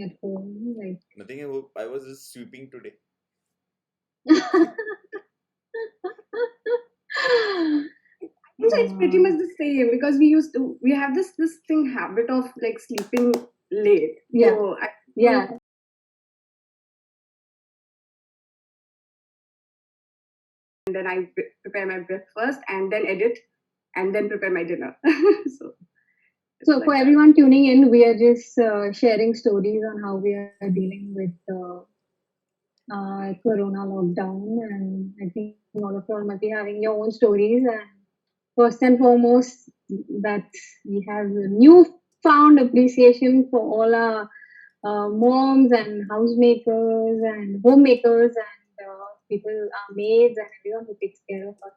at home? Like Nothing. I was just sweeping today. So it's pretty much the same because we have this thing habit of like sleeping late. yeah, So I yeah. and then I prepare my breakfast and then edit and then prepare my dinner. So it's So like for that. everyone tuning in, we are just sharing stories on how we are dealing with Corona lockdown, and I think all of you all might be having your own stories. And first and foremost, that we have a newfound appreciation for all our moms and housemakers and homemakers and people, our maids and everyone who takes care of us.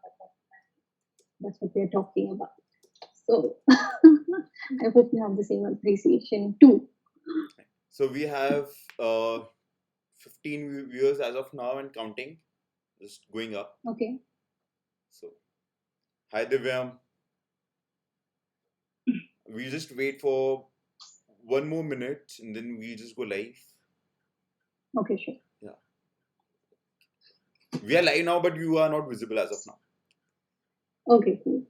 That's what we're talking about. So I hope you have the same appreciation too. So we have 15 viewers as of now and counting, just going up. Okay. So hi Divyam. We just wait for one more minute and then we just go live. Okay, sure. Yeah. We are live now, but you are not visible as of now. Okay, cool.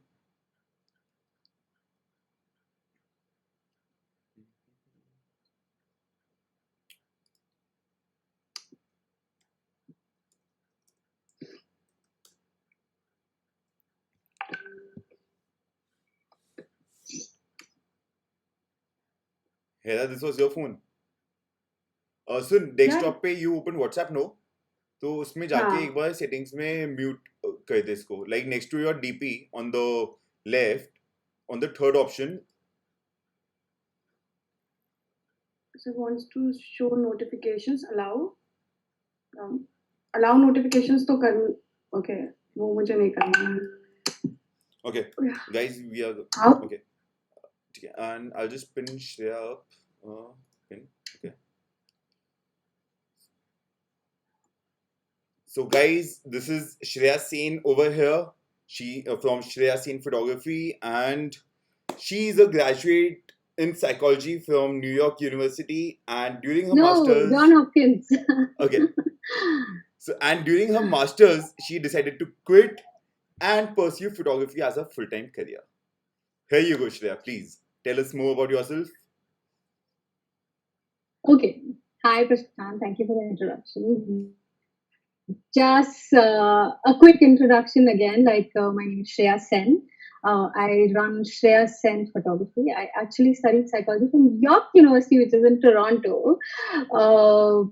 Hera, this was your phone. So Yeah. Desktop पे you open WhatsApp no तो उसमें जाके हाँ. एक बार settings में mute कर दे इसको like next to your DP on the left on the third option. So it wants to show notifications. Allow notifications तो कर. Okay. वो मुझे नहीं करना है. Okay, Yeah. guys, we are How? okay. And I'll just pin Shreya up. Pin. Okay. So, guys, this is Shreya Sen over here. She from Shreyasenphotography, and she is a graduate in psychology from New York University. And during her No, masters, John Hopkins. okay. So, and during her masters, she decided to quit and pursue photography as a full-time career. Here you go, Shreya. Please tell us more about yourself. Okay. Hi, Prashant. Thank you for the introduction. Just a quick introduction again. Like, my name is Shreya Sen. I run Shreya Sen Photography. I actually studied psychology from York University, which is in Toronto. Uh,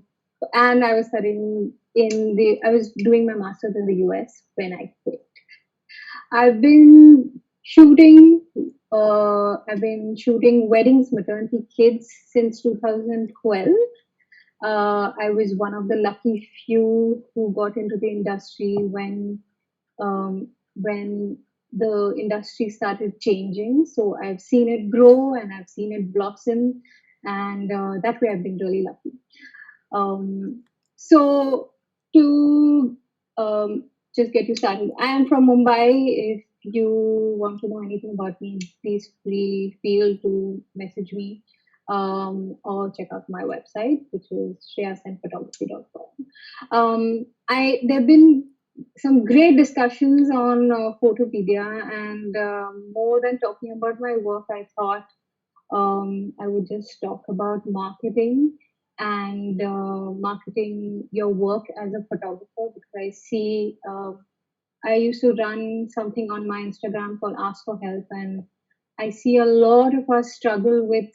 and I was I was doing my master's in the US when I quit. I've been shooting. I've been shooting weddings, maternity kids since 2012. I was one of the lucky few who got into the industry when the industry started changing. So I've seen it grow and I've seen it blossom, and that way I've been really lucky. So to just get you started, I am from Mumbai. If you want to know anything about me, please feel to message me or check out my website, which is shreyasenphotography.com. I there have been some great discussions on Photopedia, and more than talking about my work, I thought I would just talk about marketing and marketing your work as a photographer, because I see I used to run something on my Instagram called Ask for Help, and I see a lot of us struggle with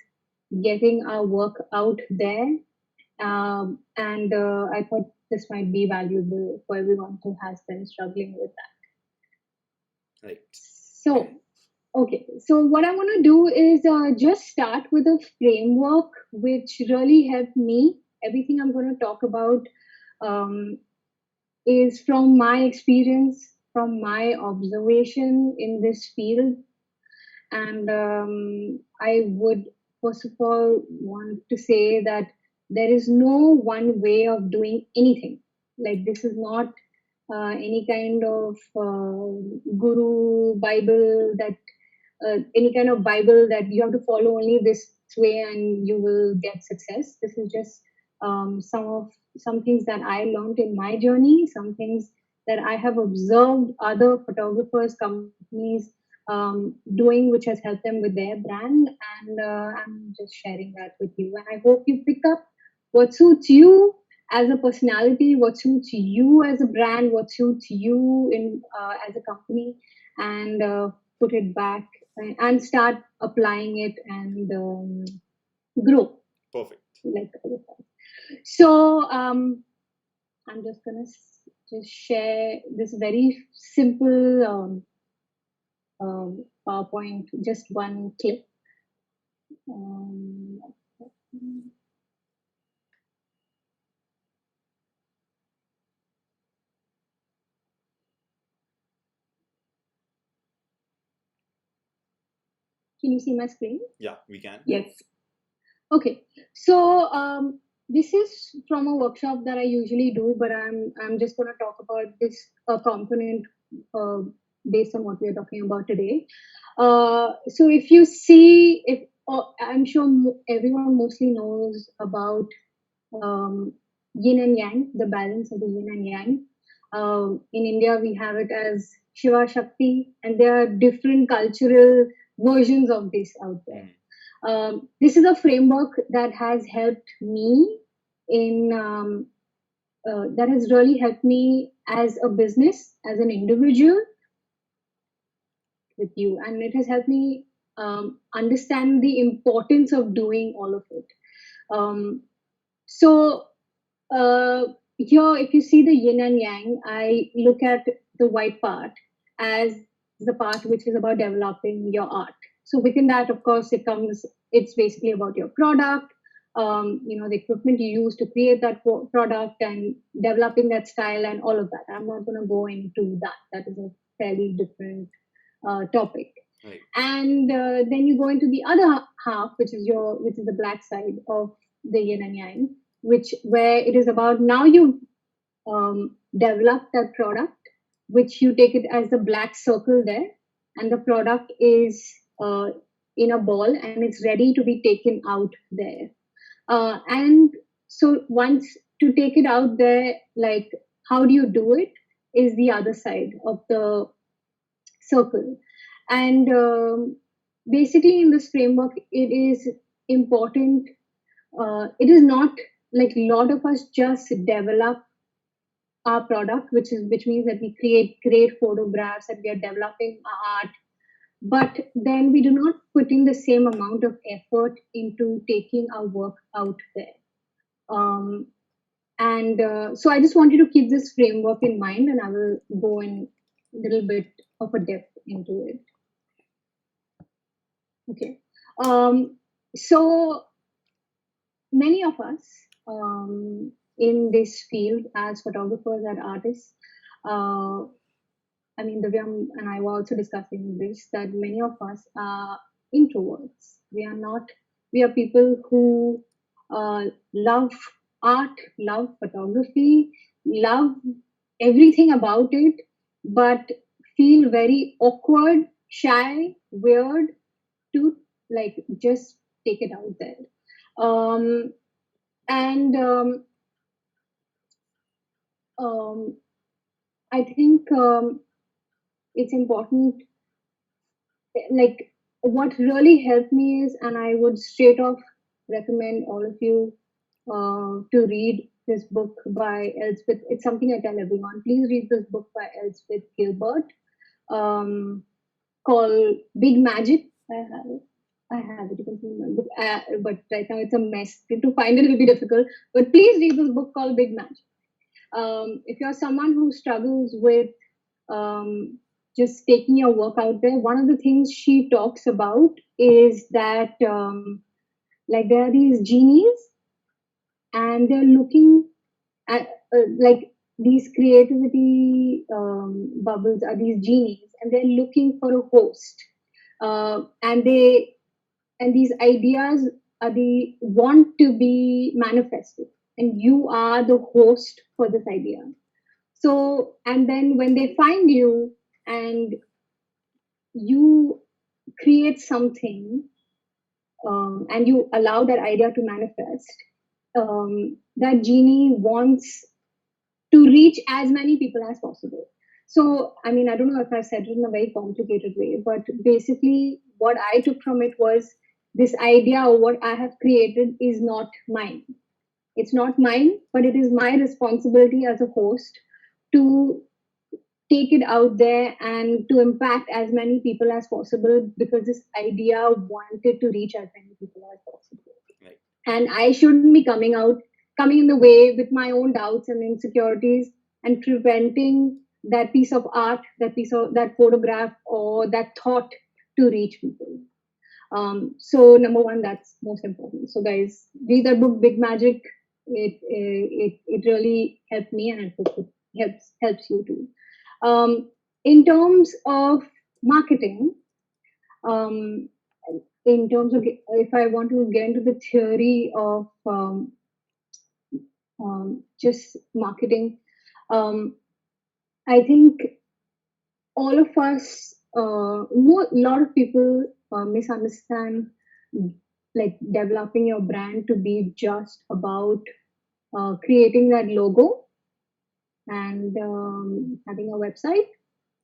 getting our work out there. And I thought this might be valuable for everyone who has been struggling with that. Right. So, okay, so what I want to do is just start with a framework which really helped me. Everything I'm going to talk about um, is from my experience, from my observation in this field. And I would, first of all, want to say that there is no one way of doing anything. Like, this is not any kind of guru Bible that any kind of Bible that you have to follow only this way and you will get success. This is just some things that I learned in my journey, some things that I have observed other photographers, companies doing, which has helped them with their brand. And I'm just sharing that with you. And I hope you pick up what suits you as a personality, what suits you as a brand, what suits you in as a company, and put it back and start applying it and grow Perfect. like other stuff. So I'm just gonna just share this very simple PowerPoint, just one clip. Um, can you see my screen? Yeah, we can. Yes. Okay, so this is from a workshop that I usually do, but I'm just going to talk about this component uh, based on what we are talking about today. So if you see, if I'm sure everyone mostly knows about um, yin and yang, the balance of the yin and yang. In India, we have it as Shiva Shakti, and there are different cultural versions of this out there. This is a framework that has helped me in that has really helped me as a business, as an individual with you, and it has helped me understand the importance of doing all of it. Um, so uh, here, if you see the yin and yang, I look at the white part as the part which is about developing your art. So within that, of course, it's basically about your product, the equipment you use to create that product and developing that style and all of that. I'm not going to go into that. That is a fairly different topic. Right. And then you go into the other half, which is the black side of the yin and yang, which where it is about now you develop that product, which you take it as the black circle there, and the product is uh, in a ball and it's ready to be taken out there. And so once to take it out there, like how do you do it is the other side of the circle. And basically, in this framework, it is important. It is not like a lot of us just develop our product, which means that we create great photographs and we are developing our art, but then we do not put in the same amount of effort into taking our work out there. Um, and so I just wanted to keep this framework in mind, and I will go in a little bit of a depth into it. Okay. So many of us in this field as photographers and artists, uh, I mean, Divyam and I were also discussing this, that many of us are introverts. We are not, we are people who love art, love photography, love everything about it, but feel very awkward, shy, weird to like just take it out there. Um, and um, I think it's important, like what really helped me is, and I would straight off recommend all of you to read this book by Elspeth. It's something I tell everyone. Please read this book by Elspeth Gilbert um, called Big Magic. I have it. I have it. You can see my book, but right now it's a mess. To find it will be difficult. But please read this book called Big Magic. If you're someone who struggles with um, just taking your work out there, one of the things she talks about is that like there are these genies and they're looking at like these creativity bubbles are these genies and they're looking for a host, and they and these ideas are the want to be manifested, and you are the host for this idea. So and then when they find you and you create something and you allow that idea to manifest, that genie wants to reach as many people as possible. So, I mean, I don't know if I said it in a very complicated way, but basically, what I took from it was this idea of what I have created is not mine. It's not mine, but it is my responsibility as a host to take it out there and to impact as many people as possible, because this idea wanted to reach as many people as possible. Right. And I shouldn't be coming in the way with my own doubts and insecurities and preventing that piece of art, that photograph or that thought to reach people. So number one, that's most important. So guys, read that book, Big Magic. It really helped me, and I hope it helps you too. In terms of marketing, um, in terms of, if I want to get into the theory of just marketing, um, I think all of us, lot of people misunderstand like developing your brand to be just about creating that logo and having a website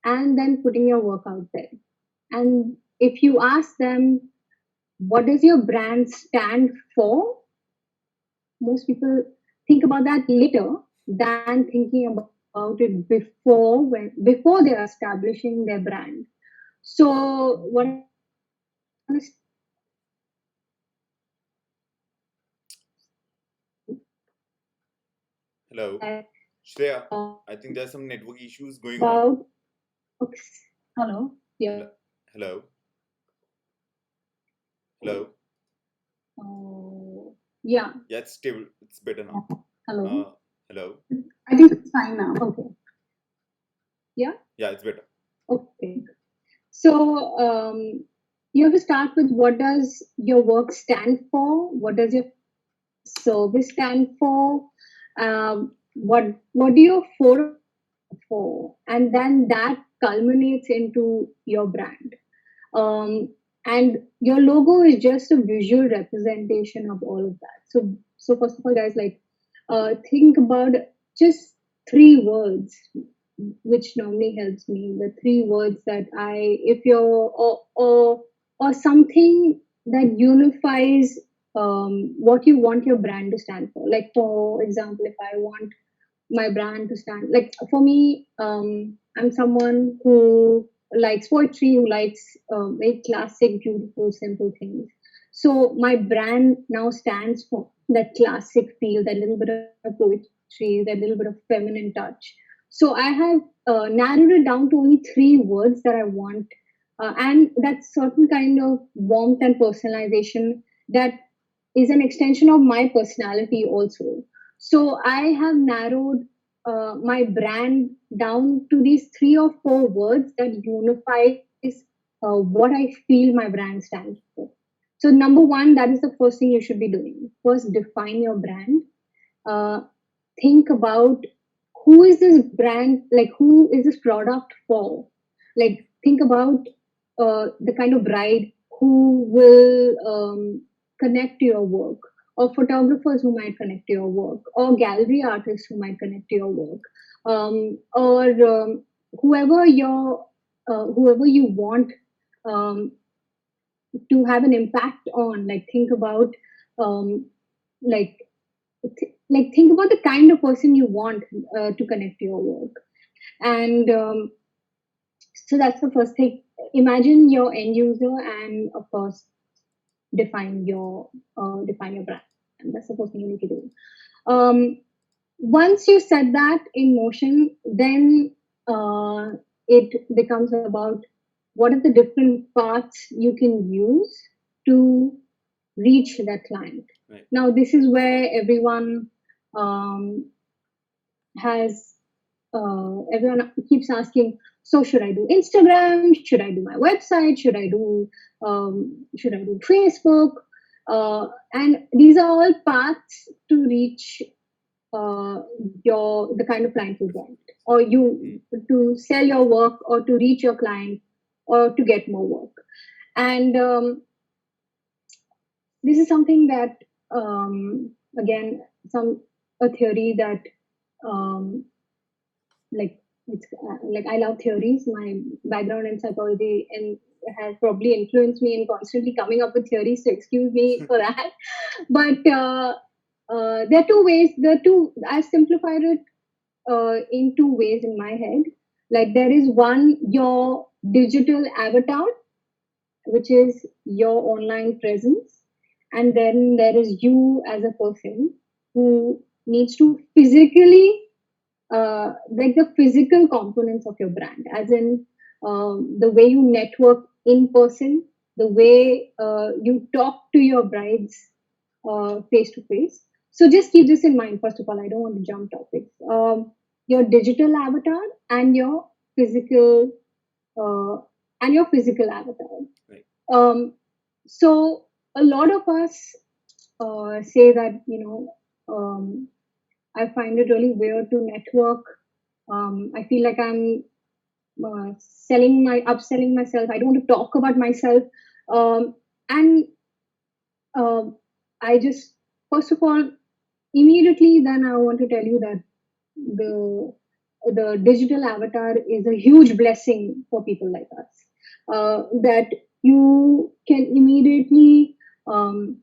and then putting your work out there. And if you ask them, what does your brand stand for? Most people think about that later than thinking about it before they are establishing their brand. So what I want to Hello, say Shreya. I think there's some network issues going on. about hello, yeah, Hello, hello. yeah, Yeah, it's stable. It's better now. hello, Hello. I think it's fine now. okay, yeah, Yeah, it's better. okay. So you have to start with, what does your work stand for? What does your service stand for? What do your photo for? And then that culminates into your brand. Um, and your logo is just a visual representation of all of that. So first of all, guys, like think about just three words, which normally helps me. The three words that if you're or something that unifies what you want your brand to stand for. Like for example, if I want my brand to stand, like for me, I'm someone who likes poetry, who likes very classic, beautiful, simple things. So my brand now stands for that classic feel, that little bit of poetry, that little bit of feminine touch. So I have narrowed it down to only three words that I want, and that certain kind of warmth and personalization that is an extension of my personality also. So I have narrowed my brand down to these three or four words that unifies what I feel my brand stands for. So number one, that is the first thing you should be doing. First, define your brand. Uh, think about, who is this brand, like who is this product for? Like think about the kind of bride who will connect to your work, or photographers who might connect to your work, or gallery artists who might connect to your work, or whoever your whoever you want um, to have an impact on. Like think about um, like like think about the kind of person you want to connect to your work. And so that's the first thing. Imagine your end user, and of course define your brand. That's the first thing you need to do. Once you set that in motion, then it becomes about, what are the different paths you can use to reach that client. Right. Now this is where um, has everyone keeps asking, so should I do Instagram, should I do my website, should I do Facebook, and these are all paths to reach the kind of client you want, or you to sell your work, or to reach your client, or to get more work. And this is something that, again, a theory that, um, like it's like I love theories. My background in psychology and has probably influenced me in constantly coming up with theories. So excuse me for that. But there are two ways. I've simplified it in two ways in my head. Like there is one, your digital avatar, which is your online presence, and then there is you as a person who needs to physically, like the physical components of your brand, as in the way you network in person, the way you talk to your brides face to face. So just keep this in mind. First of all, I don't want to jump topics. Your digital avatar and physical uh, your physical avatar. Right. So a lot of us say that, I find it really weird to network. I feel like I'm upselling myself. I don't want to talk about myself. And um I just, first of all, immediately then I want to tell you that the the digital avatar is a huge blessing for people like us. That you can immediately um,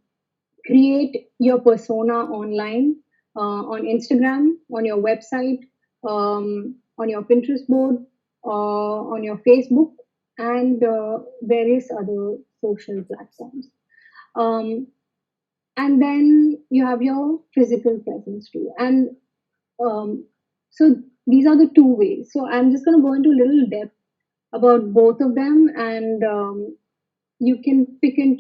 create your persona online, on Instagram, on your website, on your Pinterest board, on your Facebook, and various other social platforms. Um, and then you have your physical presence too. And um, so these are the two ways. So I'm just going to go into a little depth about both of them, and you can pick and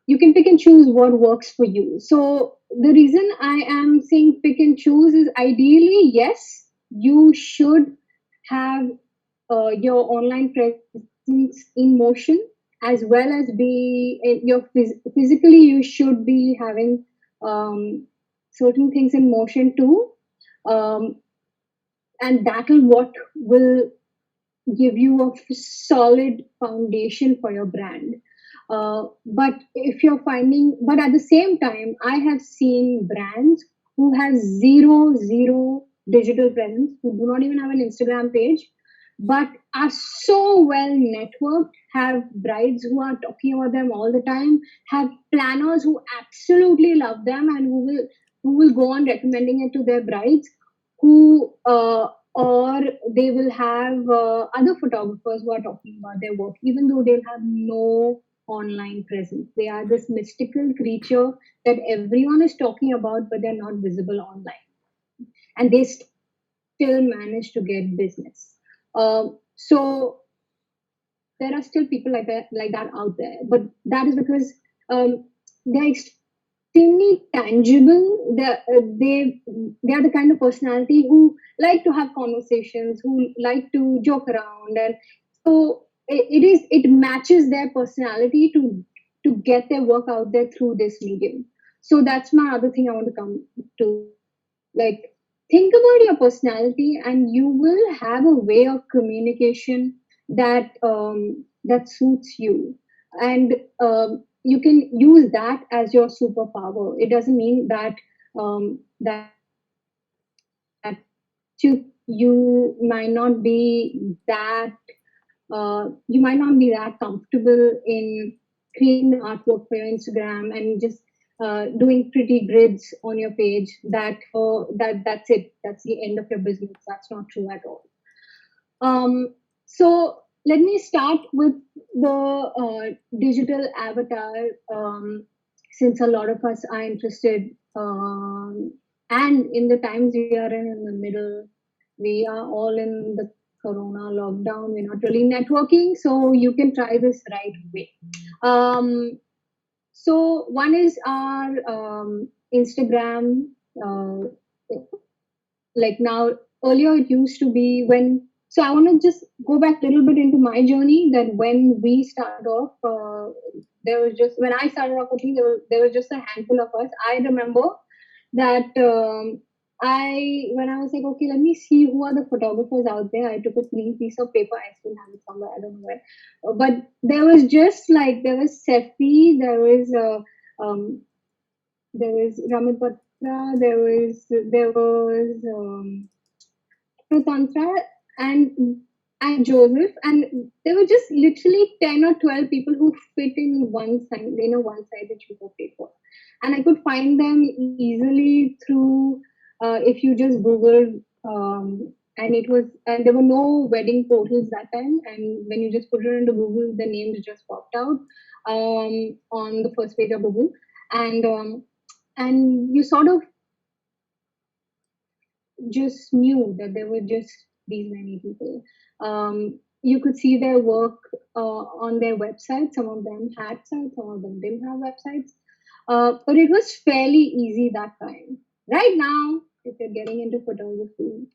you can pick and choose what works for you. So the reason I am saying pick and choose is, ideally, yes, you should have your online presence in motion, as well as be physically. You should be having certain things in motion too, um, and that will what will give you a solid foundation for your brand. But if you're finding, but at the same time, I have seen brands who have zero digital presence, who do not even have an Instagram page, but are so well networked, have brides who are talking about them all the time, have planners who absolutely love them and who will go on recommending it to their brides, who or they will have other photographers who are talking about their work, even though they'll have no online presence. They are this mystical creature that everyone is talking about, but they're not visible online, and they still manage to get business. So there are still people like that out there, but that is because they're extremely tangible. They are the kind of personality who like to have conversations, who like to joke around, and so it matches their personality to get their work out there through this medium. So that's my other thing I want to come to. Like, think about your personality, and you will have a way of communication that suits you, and you can use that as your superpower. It doesn't mean that you might not be that comfortable in creating the artwork for your Instagram and just doing pretty grids on your page. That's it. That's the end of your business. That's not true at all. So let me start with the digital avatar, since a lot of us are interested. And in the times we are in the middle, we are all in the corona lockdown. We're not really networking, so you can try this right way. So one is our Instagram. Uh, like now, earlier it used to be when. So I want to just go back a little bit into my journey. That when we started off, there was just when I started off, I think there was just a handful of us. I remember that. when I was like, okay, let me see who are the photographers out there. I took a clean piece of paper. I still have it somewhere. I don't know where. But there was just like there was Sefi, there was Ramit Batra, there was Tantra and and Joseph, and there were just literally 10 or 12 people who fit in one-sided sheet of paper, and I could find them easily through if you just Googled. And there were no wedding portals that time, and when you just put it into Google, the names just popped out on the first page of Google, and you sort of just knew that there were just these many people. You could see their work on their website. Some of them had sites, some of them didn't have websites. But it was fairly easy that time. Right now, if you're getting into photography,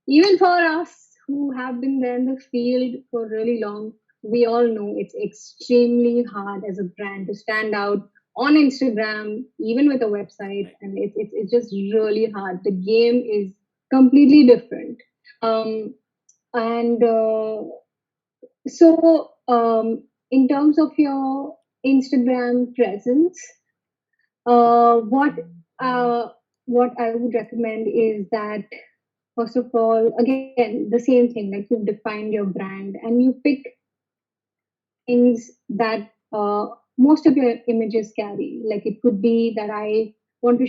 even for us who have been there in the field for really long, we all know it's extremely hard as a brand to stand out on Instagram, even with a website, and it's just really hard. The game is completely different. Um, and uh, so in terms of your Instagram presence, what uh, what I would recommend is that first of all, again, the same thing, like you've defined your brand and you pick things that most of your images carry. Like it could be that I want the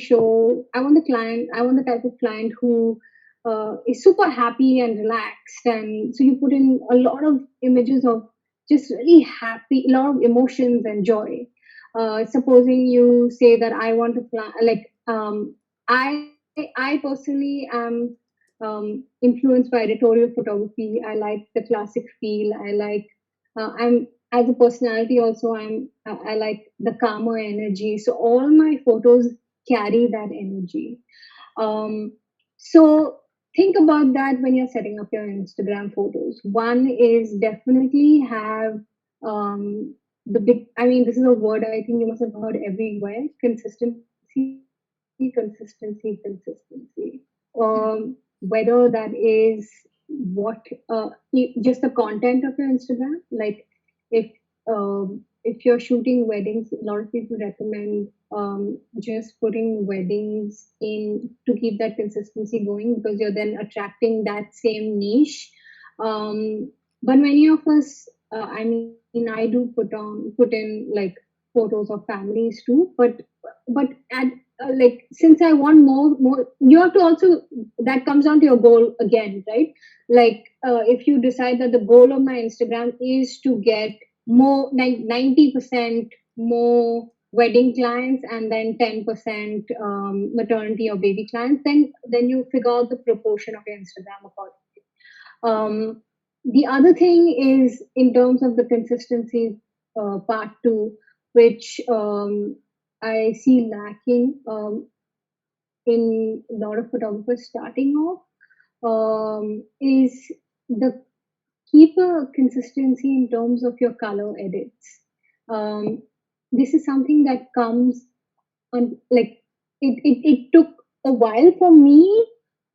type of client who is super happy and relaxed. And so you put in a lot of images of just really happy, a lot of emotions and joy. Supposing you say that I want to plan, I personally am influenced by editorial photography. I like the classic feel. I'm as a personality also. I like the calmer energy. So all my photos carry that energy. Um, so think about that when you're setting up your Instagram photos. One is definitely have the big. I mean, this is a word I think you must have heard everywhere: consistency, consistency, consistency. Whether that is what just the content of your Instagram, like if if you're shooting weddings, a lot of people recommend just putting weddings in to keep that consistency going because you're then attracting that same niche. But many of us, I mean, I do put in like photos of families too, but at like since I want more, you have to also that comes down to your goal again, right? Like if you decide that the goal of my Instagram is to get more like 90% more wedding clients and then 10% maternity or baby clients, then you figure out the proportion of your Instagram accordingly. The other thing is in terms of the consistency part two, which I see lacking in a lot of photographers starting off, is the keep a consistency in terms of your color edits. Um, this is something that comes on like it took a while for me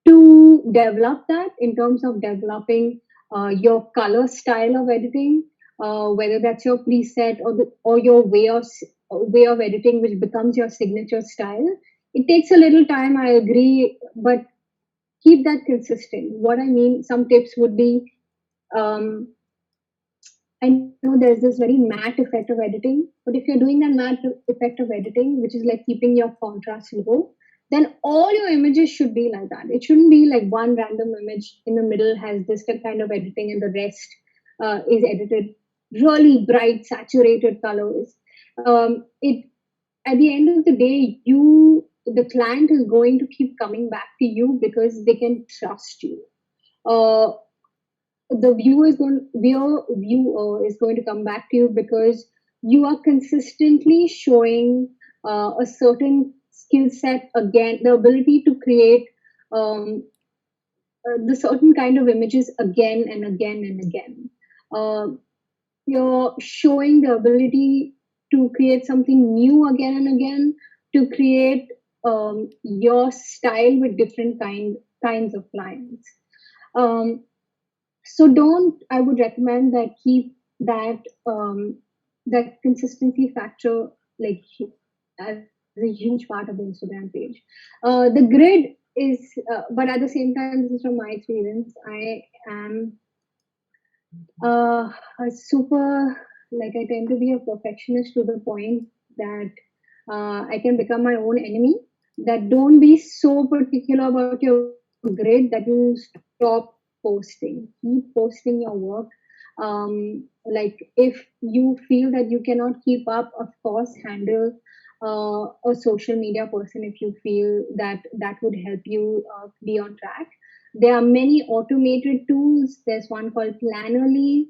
to develop that in terms of developing your color style of editing, whether that's your preset or your way of editing, which becomes your signature style. It takes a little time, I agree, but keep that consistent. What I mean, some tips would be um, I know there's this very matte effect of editing, but if you're doing that matte effect of editing, which is like keeping your contrast low, then all your images should be like that. It shouldn't be like one random image in the middle has this kind of editing and the rest is edited really bright, saturated colors. It At the end of the day, the client is going to keep coming back to you because they can trust you. Uh, the viewer is going to come back to you because you are consistently showing a certain skill set, again the ability to create um, the certain kind of images again and again and again. uh, you're showing the ability to create something new again and again, to create your style with different kinds of clients. Um, so don't, I would recommend that keep that that consistency factor like as a huge part of the Instagram page. The grid is, but at the same time, this is from my experience. I am a super, like, I tend to be a perfectionist to the point that I can become my own enemy. That don't be so particular about your grid that you stop posting. Keep posting your work. Like, if you feel that you cannot keep up, of course, handle a social media person if you feel that that would help you be on track. There are many automated tools. There's one called Plannerly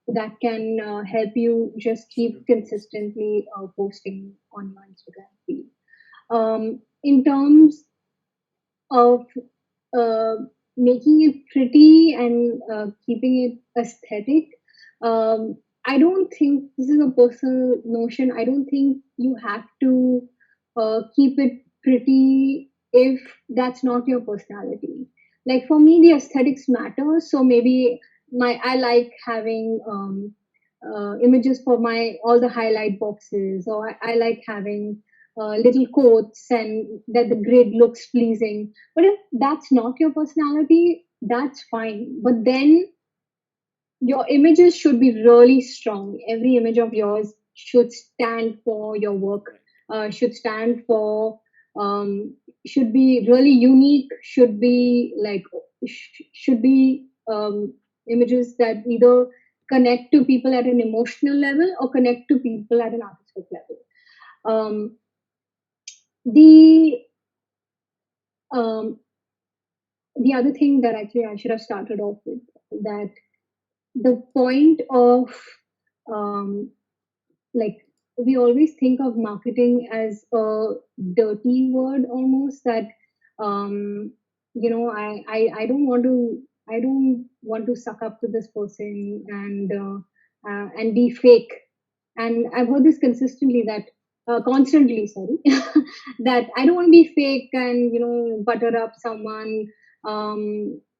that can help you just keep consistently posting on your Instagram feed. In terms of uh, making it pretty and keeping it aesthetic, I don't think this is a personal notion. I don't think you have to keep it pretty if that's not your personality. Like, for me, the aesthetics matter. So maybe I like having images for my all the highlight boxes, or I like having little quotes and that the grid looks pleasing. But if that's not your personality, that's fine. But then your images should be really strong. Every image of yours should stand for your work, should stand for, should be really unique, should be like, should be images that either connect to people at an emotional level or connect to people at an artistic level. Um, the um, the other thing that actually I should have started off with, that the point of, um, like, we always think of marketing as a dirty word almost, that um, I don't want to, suck up to this person and be fake. And I've heard this consistently, that constantly, sorry, that I don't want to be fake and butter up someone,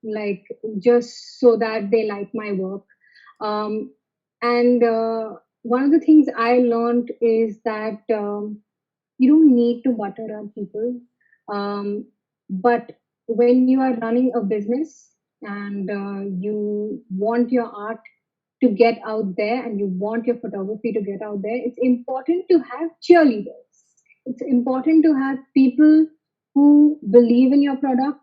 like, just so that they like my work. And one of the things I learned is that you don't need to butter up people. But when you are running a business and you want your art to get out there and you want your photography to get out there, it's important to have cheerleaders. It's important to have people who believe in your product,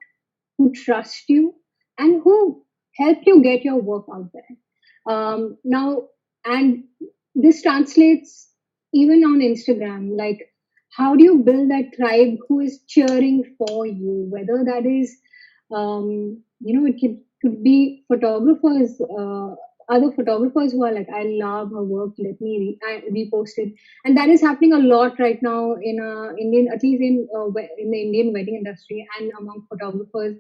who trust you, and who help you get your work out there. Now, and this translates even on Instagram. Like, how do you build that tribe who is cheering for you? Whether that is, it could be photographers, other photographers who are like, I love her work, let me repost it. And that is happening a lot right now in Indian, at least in the Indian wedding industry and among photographers,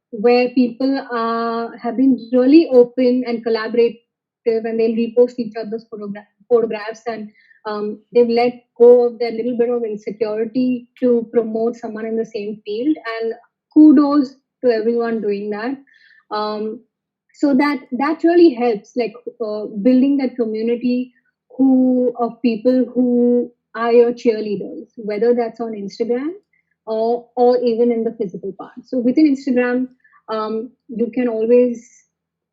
where people have been really open and collaborative, and they'll repost each other's photographs, and they've let go of their little bit of insecurity to promote someone in the same field. And kudos to everyone doing that. So that really helps, like, building that community who of people who are your cheerleaders, whether that's on Instagram or even in the physical part. So within Instagram, you can always,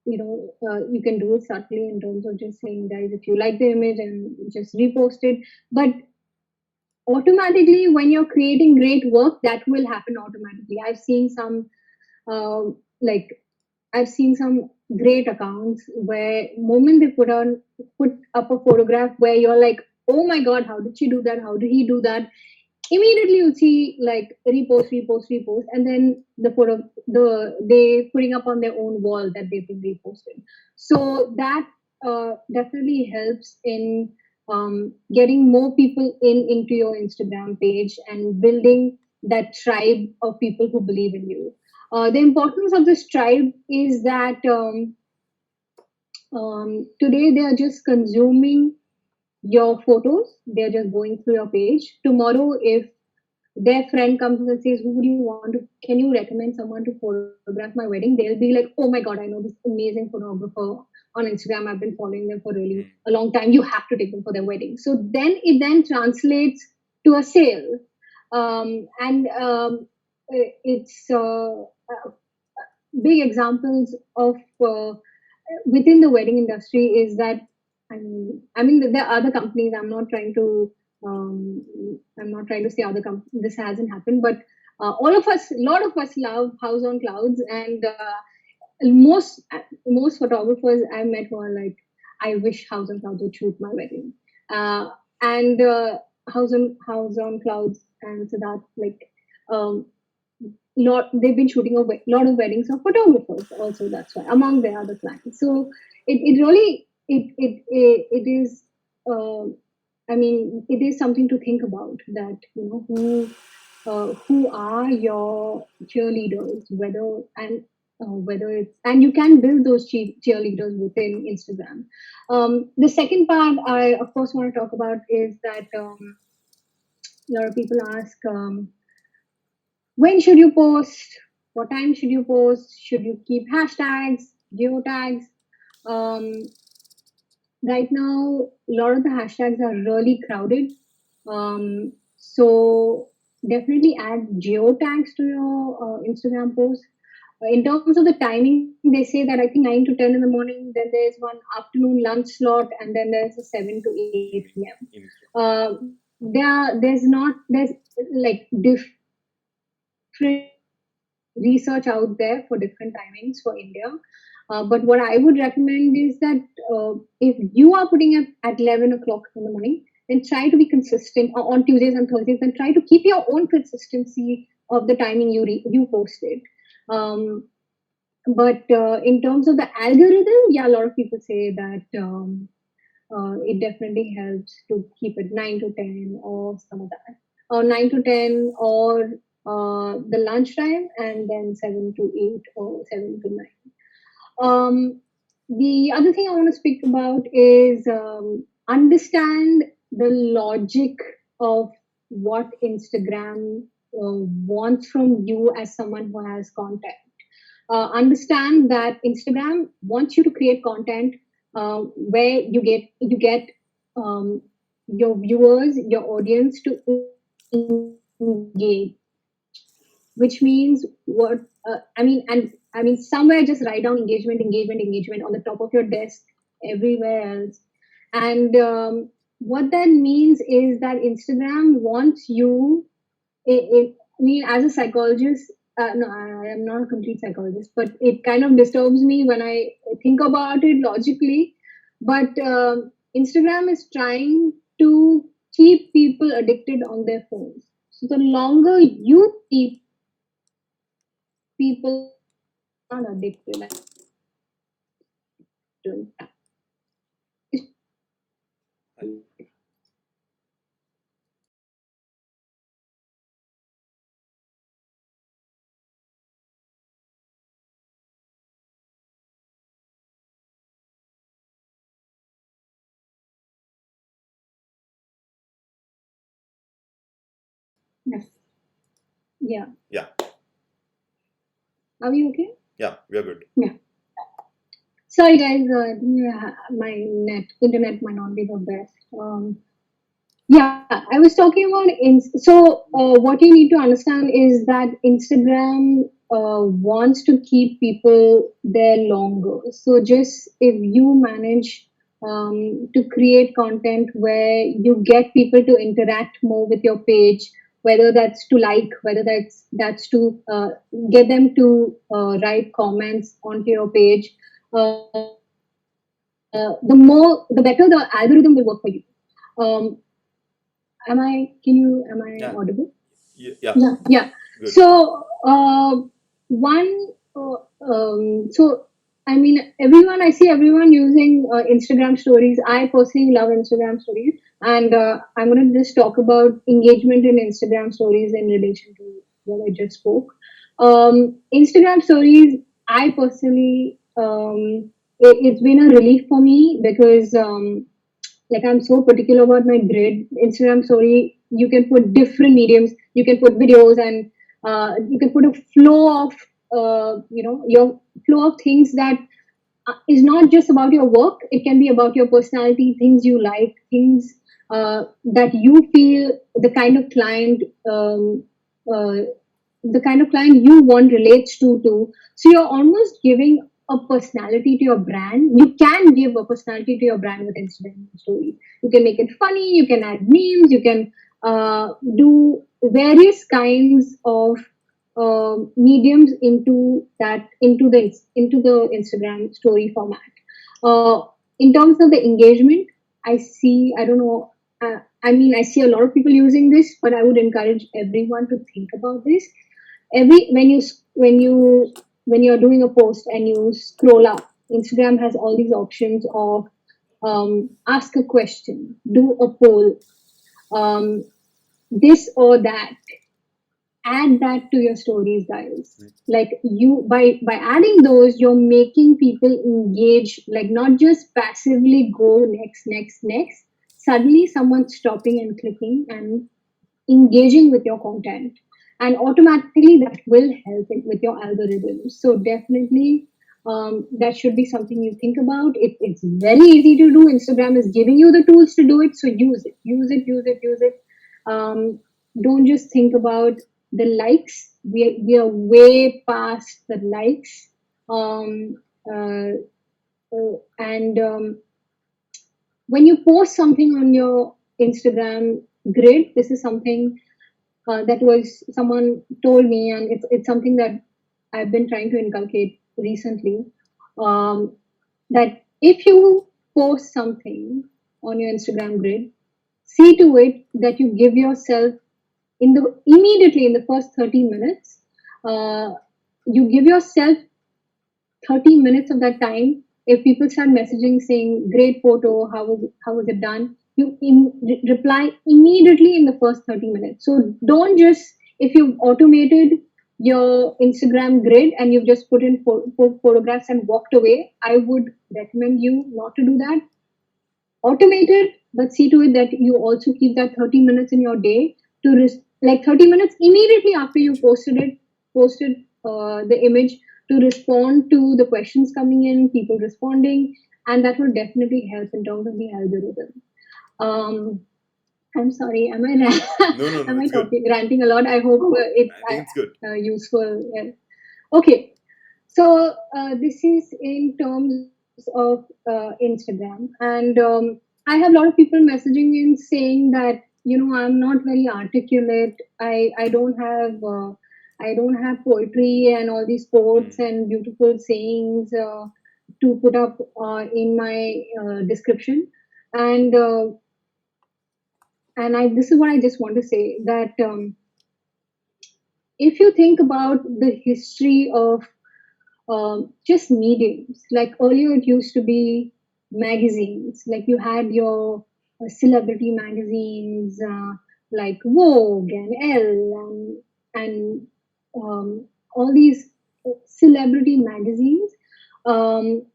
you can do it subtly in terms of just saying, guys, if you like the image, and just repost it. But automatically, when you're creating great work, that will happen automatically. Like, I've seen some great accounts where moment they put up a photograph where you're like, oh my god, how did she do that? How did he do that? Immediately you see, like, repost, and then the photo, they putting up on their own wall that they've been reposted. So that definitely helps in getting more people into your Instagram page and building that tribe of people who believe in you. The importance of this tribe is that today they are just consuming your photos, they're just going through your page. Tomorrow, if their friend comes and says, "Who do you want to? Can you recommend someone to photograph my wedding?" They'll be like, "Oh my god, I know this amazing photographer on Instagram. I've been following them for really Mm. a long time. You have to take them for their wedding." So then it then translates to a sale, and it's big examples of within the wedding industry is that I mean there are other companies. Um, I'm not trying to say this hasn't happened, but all of us, a lot of us love House on Clouds, and most photographers I met were like, I wish House on Clouds would shoot my wedding, uh, and House on Clouds and so that like. Um, they've been shooting a lot of weddings of photographers also, that's why, among their other clients. So it really it is uh, I mean it is something to think about, that who are your cheerleaders, whether it's, and you can build those cheerleaders within Instagram. The second part I of course want to talk about is that a lot of people ask, when should you post? What time should you post? Should you keep hashtags, geotags? Um, right now, a lot of the hashtags are really crowded. So definitely add geotags to your Instagram post. In terms of the timing, they say that I think 9 to 10 in the morning, then there's one afternoon lunch slot, and then there's a 7 to 8 p.m. There's like different research out there for different timings for India. But what I would recommend is that if you are putting it at 11 o'clock in the morning, then try to be consistent on Tuesdays and Thursdays, and try to keep your own consistency of the timing you posted. Um, but in terms of the algorithm, yeah, a lot of people say that it definitely helps to keep it 9 to 10 or some of that, or 9 to 10, or the lunchtime, and then 7 to 8 or 7 to 9. The other thing I want to speak about is understand the logic of what Instagram wants from you as someone who has content. Understand that Instagram wants you to create content where you get um, your viewers, your audience to engage, which means what I mean somewhere just write down engagement on the top of your desk, everywhere else. And what that means is that Instagram wants you, I mean, as a psychologist, no, I am not a complete psychologist, but it kind of disturbs me when I think about it logically. But Instagram is trying to keep people addicted on their phones. So the longer you keep people not addicted to yes. Yeah. Yeah. Are we okay? Yeah, we are good. Yeah. Sorry guys, yeah, my internet might not be the best. Yeah, I was talking about what you need to understand is that Instagram wants to keep people there longer. So just if you manage to create content where you get people to interact more with your page, whether that's to like, whether that's to get them to write comments onto your page, the better the algorithm will work for you. Um, am I Yeah. audible? Yeah. Yeah. Good. So one so I mean everyone, I see everyone using Instagram stories. I personally love Instagram stories, and I'm going to just talk about engagement in Instagram stories in relation to what I just spoke. Instagram stories, I personally it's been a relief for me because like I'm so particular about my grid. Instagram story You can put different mediums. You can put videos, and you can put a flow of your flow of things that is not just about your work. It can be about your personality, things you like, things that you feel the kind of client uh, you want relates to. So you're almost giving a personality to your brand. You can give a personality to your brand with Instagram stories. You can make it funny. You can add memes. You can do various kinds of mediums into the Instagram story format. Uh, in terms of the engagement, I see. I don't know. I mean, I see a lot of people using this, but I would encourage everyone to think about this. When you're doing a post and you scroll up, Instagram has all these options of ask a question, do a poll, um, this or that. Add that to your stories, guys. Like, you, by adding those, you're making people engage, like not just passively go next. Suddenly someone's stopping and clicking and engaging with your content, and automatically that will help it with your algorithms. So definitely, that should be something you think about. It's very easy to do. Instagram is giving you the tools to do it, so use it. um, don't just think about the likes. We are way past the likes. um, uh, and When you post something on your Instagram grid, this is something that was someone told me, and it's something that I've been trying to inculcate recently. Um, that if you post something on your Instagram grid, see to it that you give yourself immediately in the first 30 minutes. Uh, you give yourself 30 minutes of that time. If people start messaging saying great photo, how was it done, you reply immediately in the first 30 minutes. So don't just, if you've automated your Instagram grid and you've just put in photographs and walked away, I would recommend you not to do that. Automate it, but see to it that you also keep that 30 minutes in your day to like 30 minutes immediately after you posted the image, to respond to the questions coming in, people responding, and that will definitely help in terms of the algorithm. um I'm sorry, am I No, no, no, am I it's good. talking ranting a lot? I hope it's I think it's good. useful. Yeah. Okay, so this is in terms of Instagram, and I have a lot of people messaging in saying that, I'm not very articulate. I don't have poetry and all these quotes and beautiful sayings to put up in my description, and I this is what I just want to say, that if you think about the history of just mediums. Like earlier, it used to be magazines. Like you had your celebrity magazines, like Vogue and Elle, and all these celebrity magazines. Um,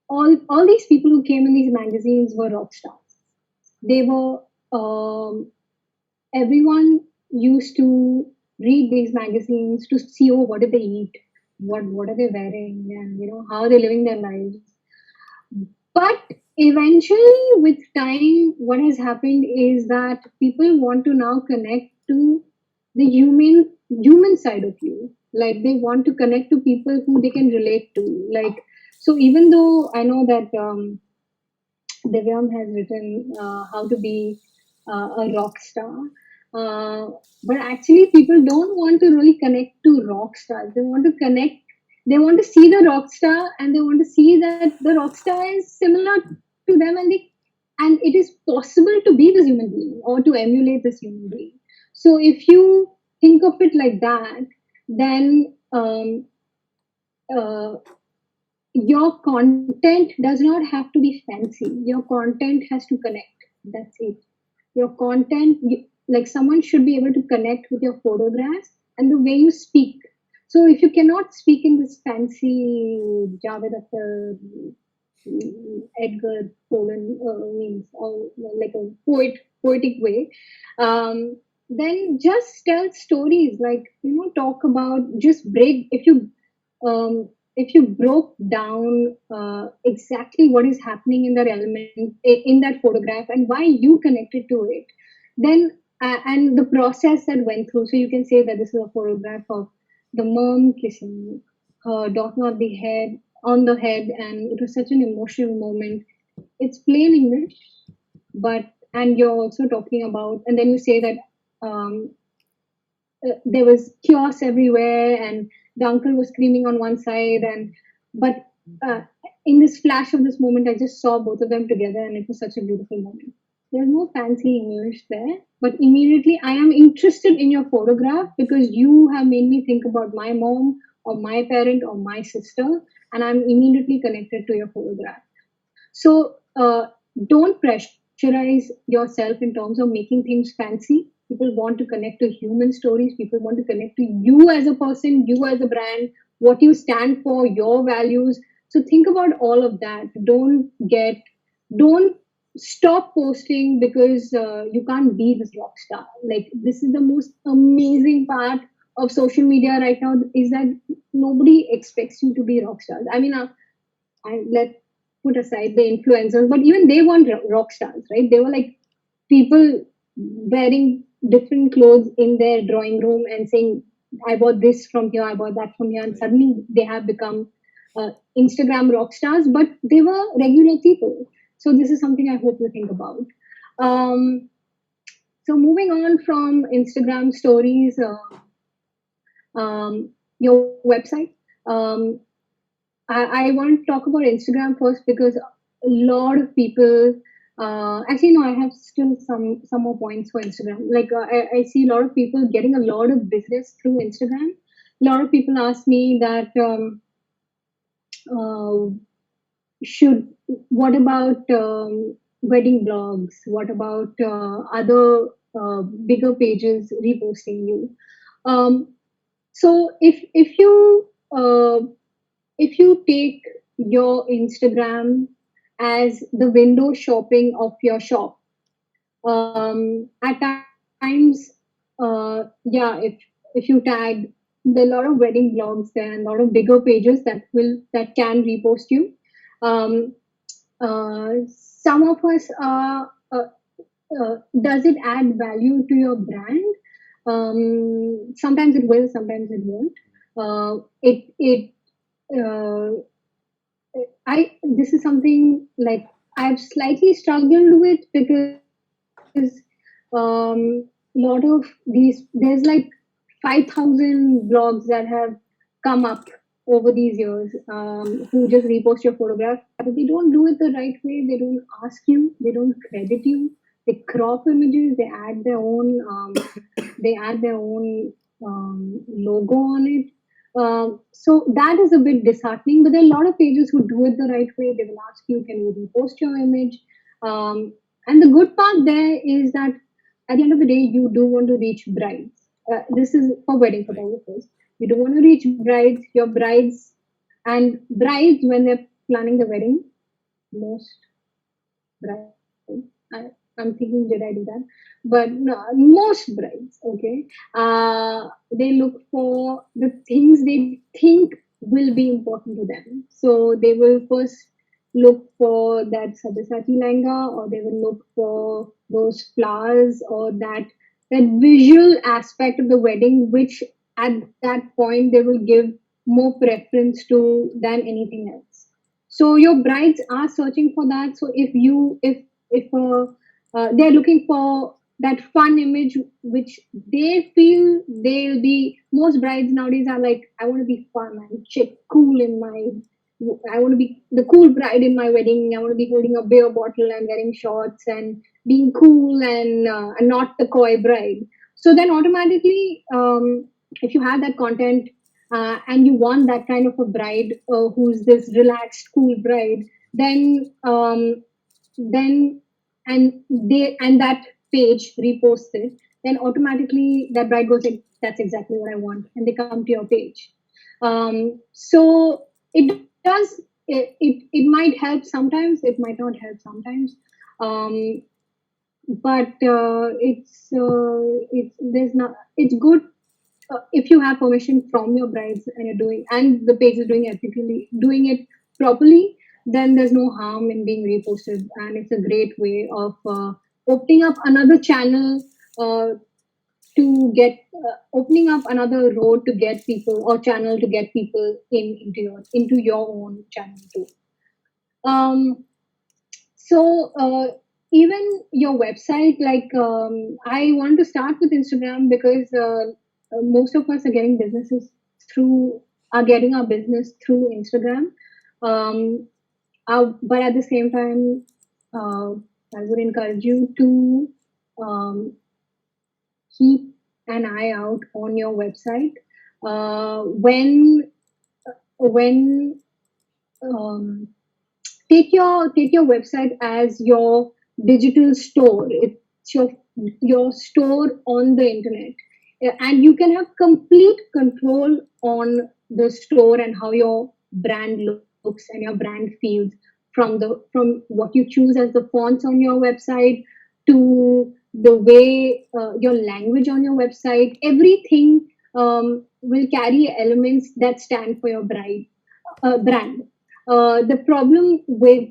all these people who came in these magazines were rock stars. They were everyone used to read these magazines to see, oh, what did they eat, what are they wearing, and how are they living their lives. But eventually, with time, what has happened is that people want to now connect to the human side of you. Like they want to connect to people who they can relate to. Like, so even though I know that Divyam has written how to be a rock star. Uh, but actually, people don't want to really connect to rock stars. They want to connect, they want to see the rock star, and they want to see that the rock star is similar to them, and it is possible to be this human being or to emulate this human being. So if you think of it like that, then uh, your content does not have to be fancy. Your content has to connect. That's it. Your content, like someone should be able to connect with your photographs and the way you speak. So if you cannot speak in this fancy Javed Akhtar, Edgar Poland means, or like a poetic way. Then just tell stories, like, talk about, just break, if you broke down exactly what is happening in that element, in that photograph, and why you connected to it, then and the process that went through. So you can say that this is a photograph of the mom kissing her daughter on the head, and it was such an emotional moment. It's plain English, but, and you're also talking about, and then you say that um, there was chaos everywhere, and the uncle was screaming on one side, and but uh, in this flash of this moment, I just saw both of them together, and it was such a beautiful moment. There's no fancy English there, but immediately I am interested in your photograph because you have made me think about my mom or my parent or my sister, and I'm immediately connected to your photograph. So don't pressurize yourself in terms of making things fancy. People want to connect to human stories. People want to connect to you as a person, you as a brand, what you stand for, your values. So think about all of that. Don't stop posting because you can't be this rock star. Like, this is the most amazing part of social media right now, is that nobody expects you to be rock stars. I mean, and let put aside the influencers, but even they weren't rock stars, right? They were like people wearing different clothes in their drawing room and saying, I bought this from here, I bought that from here, and suddenly they have become Instagram rock stars, but they were regular people. So this is something I hope you think about. Um, so moving on from Instagram stories, your website. Um, I want to talk about Instagram first because a lot of people. Actually, no, I have still some more points for Instagram. Like, I see a lot of people getting a lot of business through Instagram. A lot of people ask me that uh, should what about wedding blogs? What about other bigger pages reposting you? Um, so uh, if you take your Instagram as the window shopping of your shop, at times, yeah, if you tag, there are a lot of wedding blogs there and a lot of bigger pages that can repost you. Um, some of us are. Does it add value to your brand? Sometimes it will, sometimes it won't. It uh, I This is something like I've slightly struggled with because um, lot of there's like 5,000 blogs that have come up over these years, who just repost your photograph, but they don't do it the right way. They don't ask you. They don't credit you. They crop images. They add their own logo on it. So that is a bit disheartening. But there are a lot of pages who do it the right way. They will ask you, can you repost your image? Um, and the good part there is that at the end of the day, you do want to reach brides. This is for wedding Right. photographers. You do want to reach brides, your brides, and brides when they're planning the wedding. Most brides. I'm thinking, did I do that? But no, most brides, okay, they look for the things they think will be important to them. So they will first look for that sabasati langa, or they will look for those flowers, or that visual aspect of the wedding, which at that point they will give more preference to than anything else. So your brides are searching for that. So if they're looking for that fun image which they feel they'll be, most brides nowadays are like, I want to be fun and chick cool in my, I want to be the cool bride in my wedding. I want to be holding a beer bottle and wearing shorts and being cool, and not the coy bride. So then automatically, if you have that content, and you want that kind of a bride, who's this relaxed, cool bride, then then and that page reposts it, then automatically that bride goes like, that's exactly what I want, and they come to your page. So it does, it might help sometimes, it might not help sometimes. um, but it's good if you have permission from your brides and you're doing and the page is doing ethically doing it properly, then there's no harm in being reposted, and it's a great way of opening up another channel uh, to get opening up another road to get people or channel to get people into your own channel too. um so even your website, like I want to start with Instagram because most of us are getting businesses through are getting our business through Instagram. Um, but at the same time, uh, I would encourage you to um, keep an eye out on your website when um, take your website as your digital store. It's your store on the internet. And you can have complete control on the store and how your brand looks and your brand feels from what you choose as the fonts on your website to the way your language on your website. Everything will carry elements that stand for your brand. The problem with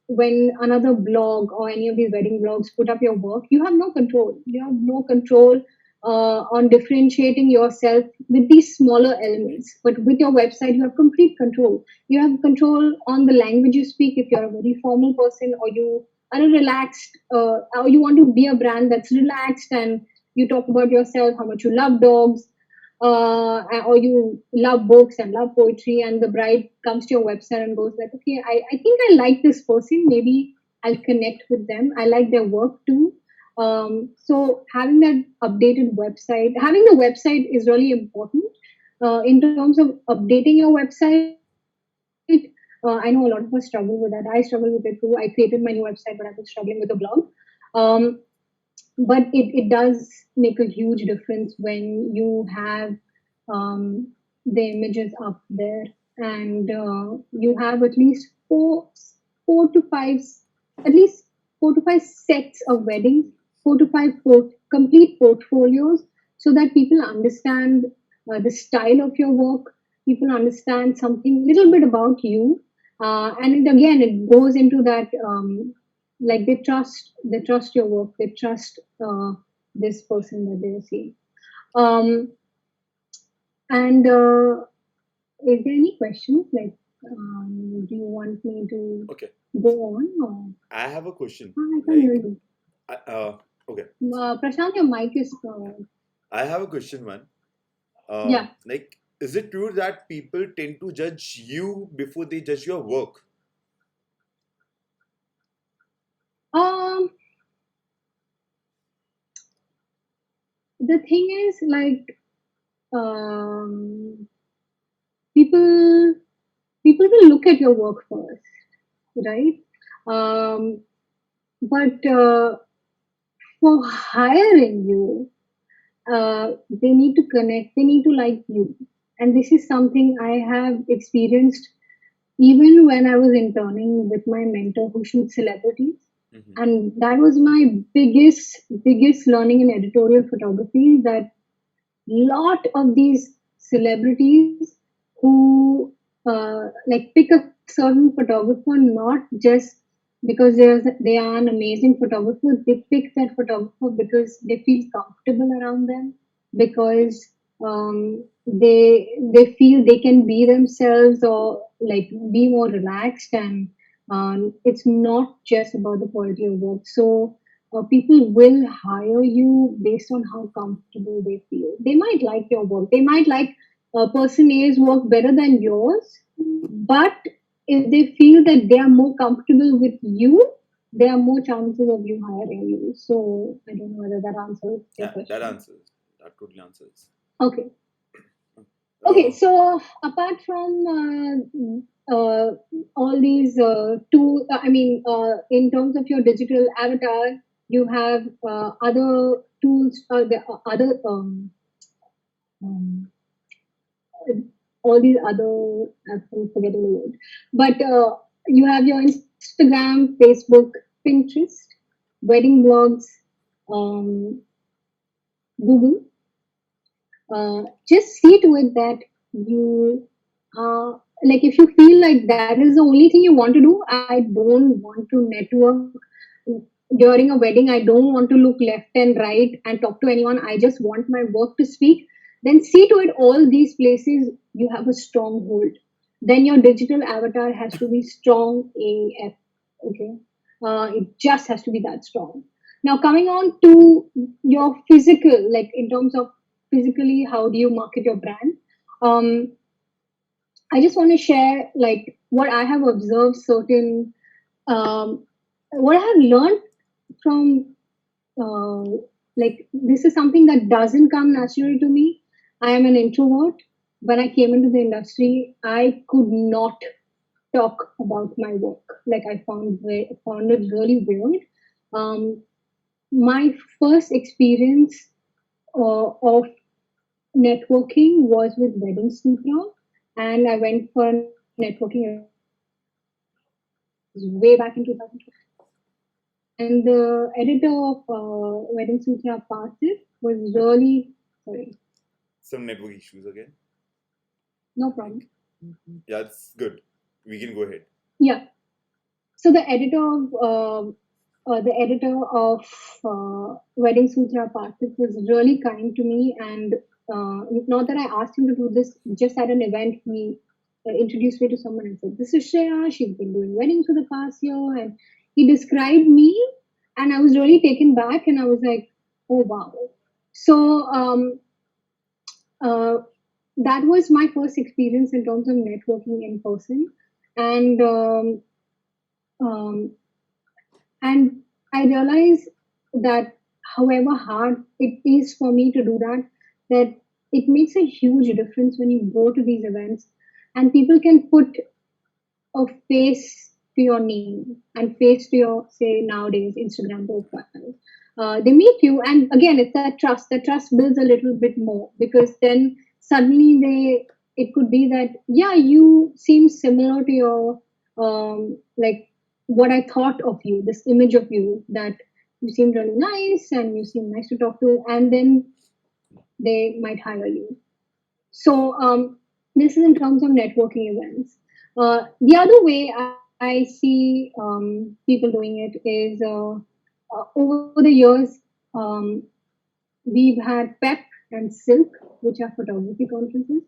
when another blog or any of these wedding blogs put up your work, you have no control. You have no control on differentiating yourself with these smaller elements. But with your website, you have complete control. You have control on the language you speak if you're a very formal person, or you are a relaxed, or you want to be a brand that's relaxed and you talk about yourself, how much you love dogs, or you love books and love poetry, and the bride comes to your website and goes like, okay, I think I like this person, maybe I'll connect with them, I like their work too. So having that updated website, having the website is really important. In terms of updating your website, I know a lot of us struggle with that. I struggle with it too. I created my new website, but I've been struggling with the blog. Um, but it does make a huge difference when you have the images up there, and you have at least four to five at least 4 to 5 sets of weddings, 4 to 5 complete portfolios, so that people understand the style of your work, people understand something little bit about you, and again it goes into that like they trust your work, they trust this person that they're seeing. um and is there any questions, like do you want me to Okay, go on, or I have a question. I can hear Like, you. okay, Prashant, your mic is I have a question, man. yeah. Like, is it true that people tend to judge you before they judge your work? um the thing is, like, um people people will look at your work first, right? Um but for hiring you, they need to connect, they need to like you. And this is something I have experienced even when I was interning with my mentor who shoots celebrities. Hmm. And that was my biggest learning in editorial photography, that lot of these celebrities who like pick a certain photographer not just because they are an amazing photographer. They pick that photographer because they feel comfortable around them, because they feel they can be themselves, or like be more relaxed, and it's not just about the quality of work. So people will hire you based on how comfortable they feel. They might like your work. They might like person A's work better than yours, but if they feel that they are more comfortable with you, there are more chances of you hiring you. So I don't know whether that answers your Yeah, that question. answers. That totally answers. Okay. Okay. Uh, So apart from all these two, in terms of your digital avatar, you have other tools, the other um, all these other, I'm forgetting the word, but you have your Instagram, Facebook, Pinterest. wedding blogs, um, Google, just see to it that you like if you feel like that is the only thing you want to do. I don't want to network during a wedding. I don't want to look left and right and talk to anyone. I just want my work to speak. Then see to it all these places you have a strong hold. Then your digital avatar has to be strong AF. Okay, it just has to be that strong. Now coming on to your physical, like in terms of physically, how do you market your brand? Um, I just want to share like what I have observed, certain what I have learned from like this is something that doesn't come naturally to me. I am an introvert. When I came into the industry, I could not talk about my work. Like I found it really weird. Um, my first experience of networking was with Wedding Sutra, and I went for a networking event way back in 2012. And the editor of Wedding Sutra Partip was really sorry, Some network issues again. no I think. problem. Yeah, it's good. We can go ahead. Yeah. So the editor of Wedding Sutra Partip was really kind to me, and not that I asked him to do this. Just at an event, he introduced me to someone and said, "This is Shreya. She's been doing weddings for the past year," and he described me, and I was really taken back, and I was like, "Oh wow!" So uh, that was my first experience in terms of networking in person, and um, and I realize that however hard it is for me to do that, that it makes a huge difference when you go to these events and people can put a face to your name and face to your, say, nowadays Instagram profile. They meet you, and again, it's that trust. That trust builds a little bit more because then suddenly it could be that, yeah, you seem similar to your, like what I thought of you, this image of you, that you seem really nice and you seem nice to talk to, and then they might hire you. So this is in terms of networking events. The other way I see people doing it is over the years, um, we've had PEP and Silk, which are photography conferences.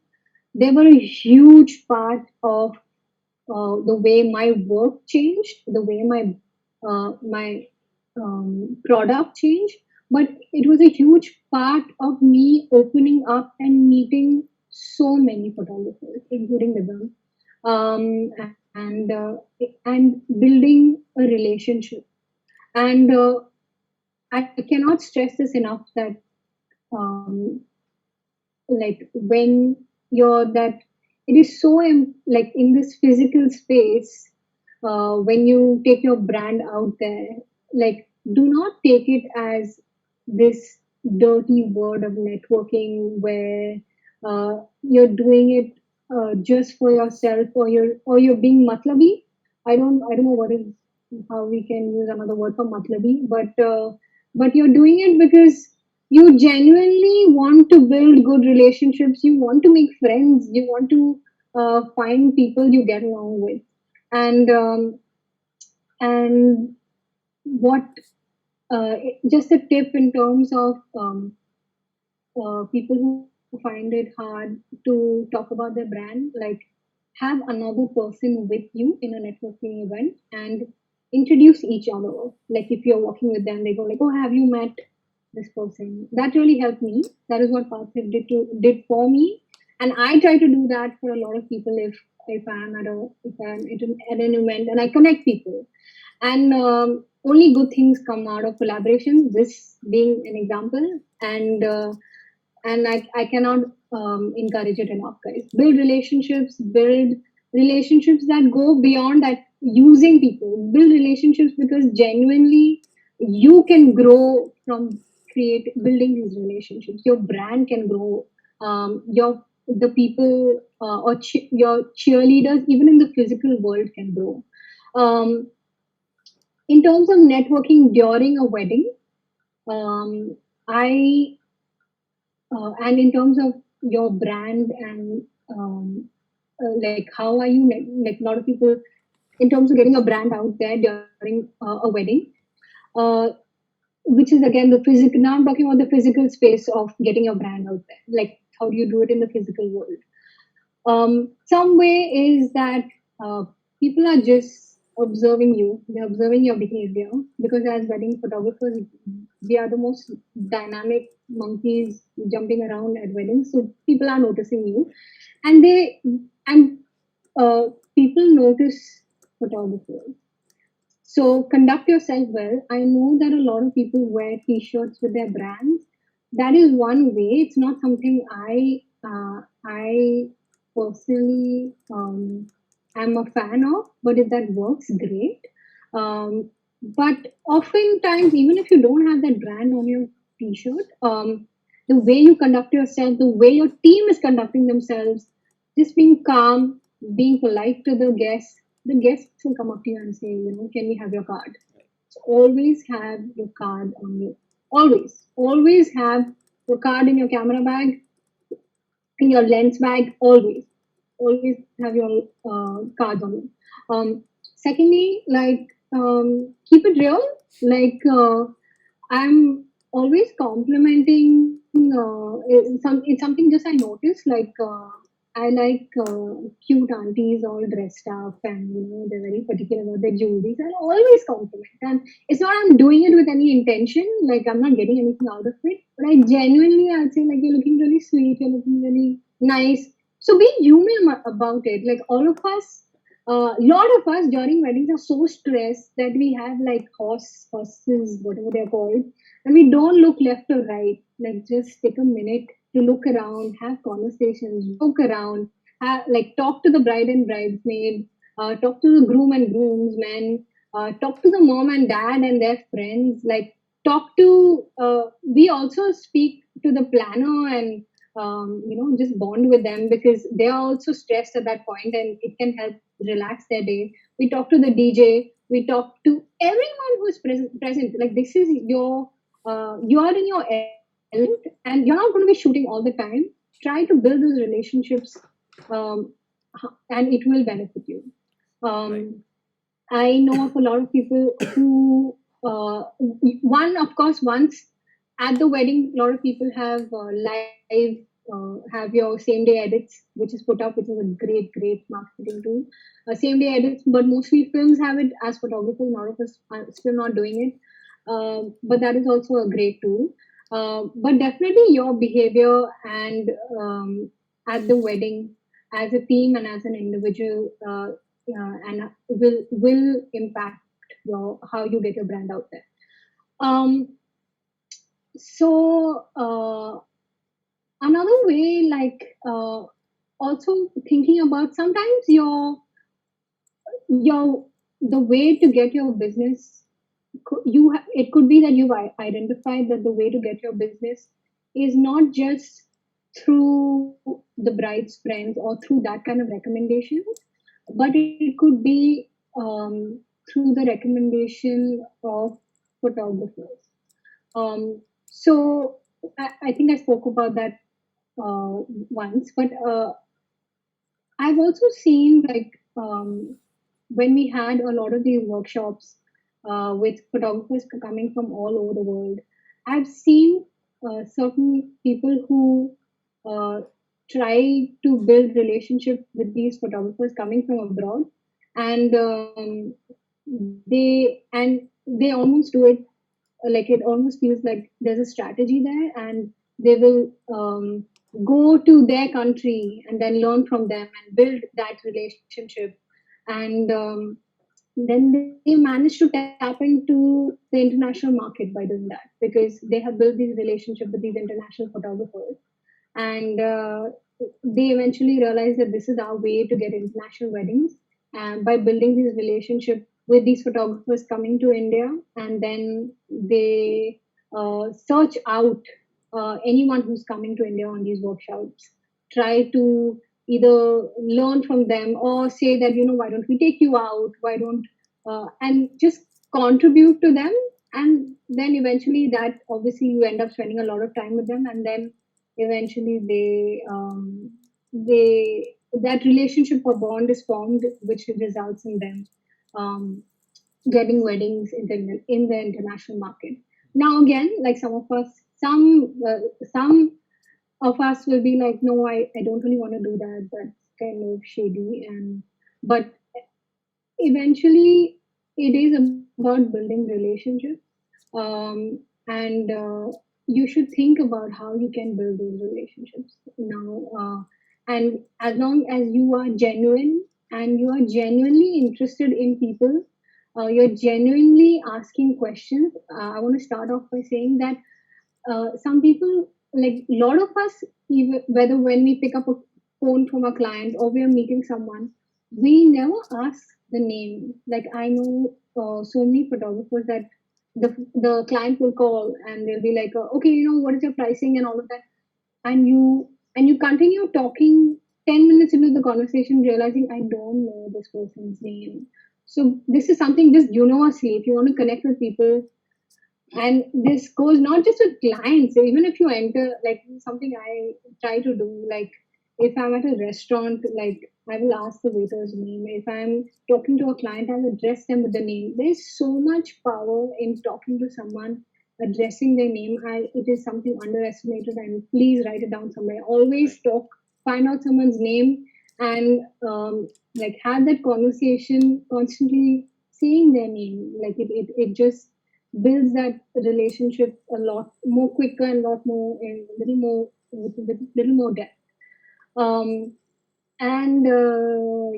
They were a huge part of the way my work changed, the way my product changed. But it was a huge part of me opening up and meeting so many photographers, including them, and building a relationship. And I cannot stress this enough that um, like when you're that it is so like in this physical space, when you take your brand out there, like do not take it as this dirty word of networking where you're doing it just for yourself, or you're being matlabi. I don't know what is how we can use another word for matlabi, but you're doing it because you genuinely want to build good relationships, you want to make friends, you want to find people you get along with. And um, and what just a tip in terms of people who find it hard to talk about their brand, like have another person with you in a networking event and introduce each other. Like if you're working with them, they go like, "Oh, have you met this person?" That really helped me. That is what Parthiv did for me, and I try to do that for a lot of people. If I'm at an event and I connect people, and only good things come out of collaboration. This being an example, and I cannot encourage it enough, guys. Build relationships that go beyond that using people. Build relationships because genuinely you can grow from create building these relationships. Your brand can grow. Your the people your cheerleaders, even in the physical world, can grow. Um, in terms of networking during a wedding, I and in terms of your brand and like how are you like a lot of people in terms of getting a brand out there during a wedding, uh, which is again the physical. Now I'm talking about the physical space of getting your brand out there. Like how do you do it in the physical world? Some way is that uh, people are just observing you. They're observing your behavior because as wedding photographers, we are the most dynamic monkeys jumping around at weddings. So people are noticing you, and and uh, people notice photographers. So conduct yourself well. I know that a lot of people wear T-shirts with their brands. That is one way. It's not something I personally am a fan of, but if that works, great. But oftentimes, even if you don't have that brand on your T-shirt, the way you conduct yourself, the way your team is conducting themselves, just being calm, being polite to the guests will come up to you and say, can we have your card? So always have your card on you. Always have your card in your camera bag, in your lens bag. Always have your cards on you. Secondly, like keep it real. Like I'm always complimenting. It's something just I noticed. Like I like cute aunties all dressed up, and they're very particular about their jewelry. So I always compliment, and it's not I'm doing it with any intention. Like I'm not getting anything out of it, but I genuinely I'd say like you're looking really sweet, you're looking really nice. So be human about it. Like all of us, a lot of us during weddings are so stressed that we have like horses, whatever they're called, and we don't look left or right. Like just take a minute to look around, have conversations, joke around, like talk to the bride and bridesmaid, talk to the groom and groomsmen, talk to the mom and dad and their friends. Like talk to. We also speak to the planner and just bond with them because they are also stressed at that point and it can help relax their day. We talk to the DJ, we talk to everyone who is present. Like this is you are in your element and you're not going to be shooting all the time. Try to build those relationships um, and it will benefit you. Right. I know of a lot of people who, one, of course, once at the wedding, a lot of people have live, have your same day edits, which is put up, which is a great marketing tool. Same day edits, but mostly films have it as photographers. A lot of us are still not doing it. But that is also a great tool. But definitely your behavior and at the wedding as a team and as an individual and will impact your how you get your brand out there. Um, so another way, like also thinking about sometimes your the way to get your business it could be that you've identified that the way to get your business is not just through the bride's friends or through that kind of recommendations, but it could be through the recommendation of photographers. So I think I spoke about that once, but I've also seen like when we had a lot of these workshops with photographers coming from all over the world, I've seen certain people who uh, try to build relationship with these photographers coming from abroad, and they almost do it like it almost feels like there's a strategy there, and they will go to their country and then learn from them and build that relationship and then they manage to tap into the international market by doing that because they have built these relationships with these international photographers and they eventually realize that this is our way to get international weddings and by building these relationships with these photographers coming to India and then they search out anyone who's coming to India on these workshops, try to either learn from them or say that why don't we take you out, why don't and just contribute to them, and then eventually that obviously you end up spending a lot of time with them, and then eventually they that relationship or bond is formed, which results in them um, getting weddings in the international market. Now again, like some of us will be like, no, I don't really want to do that. That's kind of shady, and but eventually it is about building relationships, and you should think about how you can build those relationships now, and as long as you are genuine and you are genuinely interested in people, you're genuinely asking questions. I want to start off by saying that some people, like a lot of us, even whether when we pick up a phone from a client or we are meeting someone, we never ask the name. Like I know so many photographers that the client will call and they'll be like, okay, what is your pricing and all of that, and you continue talking 10 minutes into the conversation, realizing I don't know this person's name. So this is something just universally. If you want to connect with people, and this goes not just with clients, even if you enter, like something I try to do, like if I'm at a restaurant, like I will ask the waiter's name. If I'm talking to a client, I'll address them with the name. There's so much power in talking to someone, addressing their name. It is something underestimated, and please write it down somewhere. Always talk, find out someone's name, and like have that conversation constantly, saying their name. Like it just builds that relationship a lot more quicker and lot more and little more with little more depth. Um, and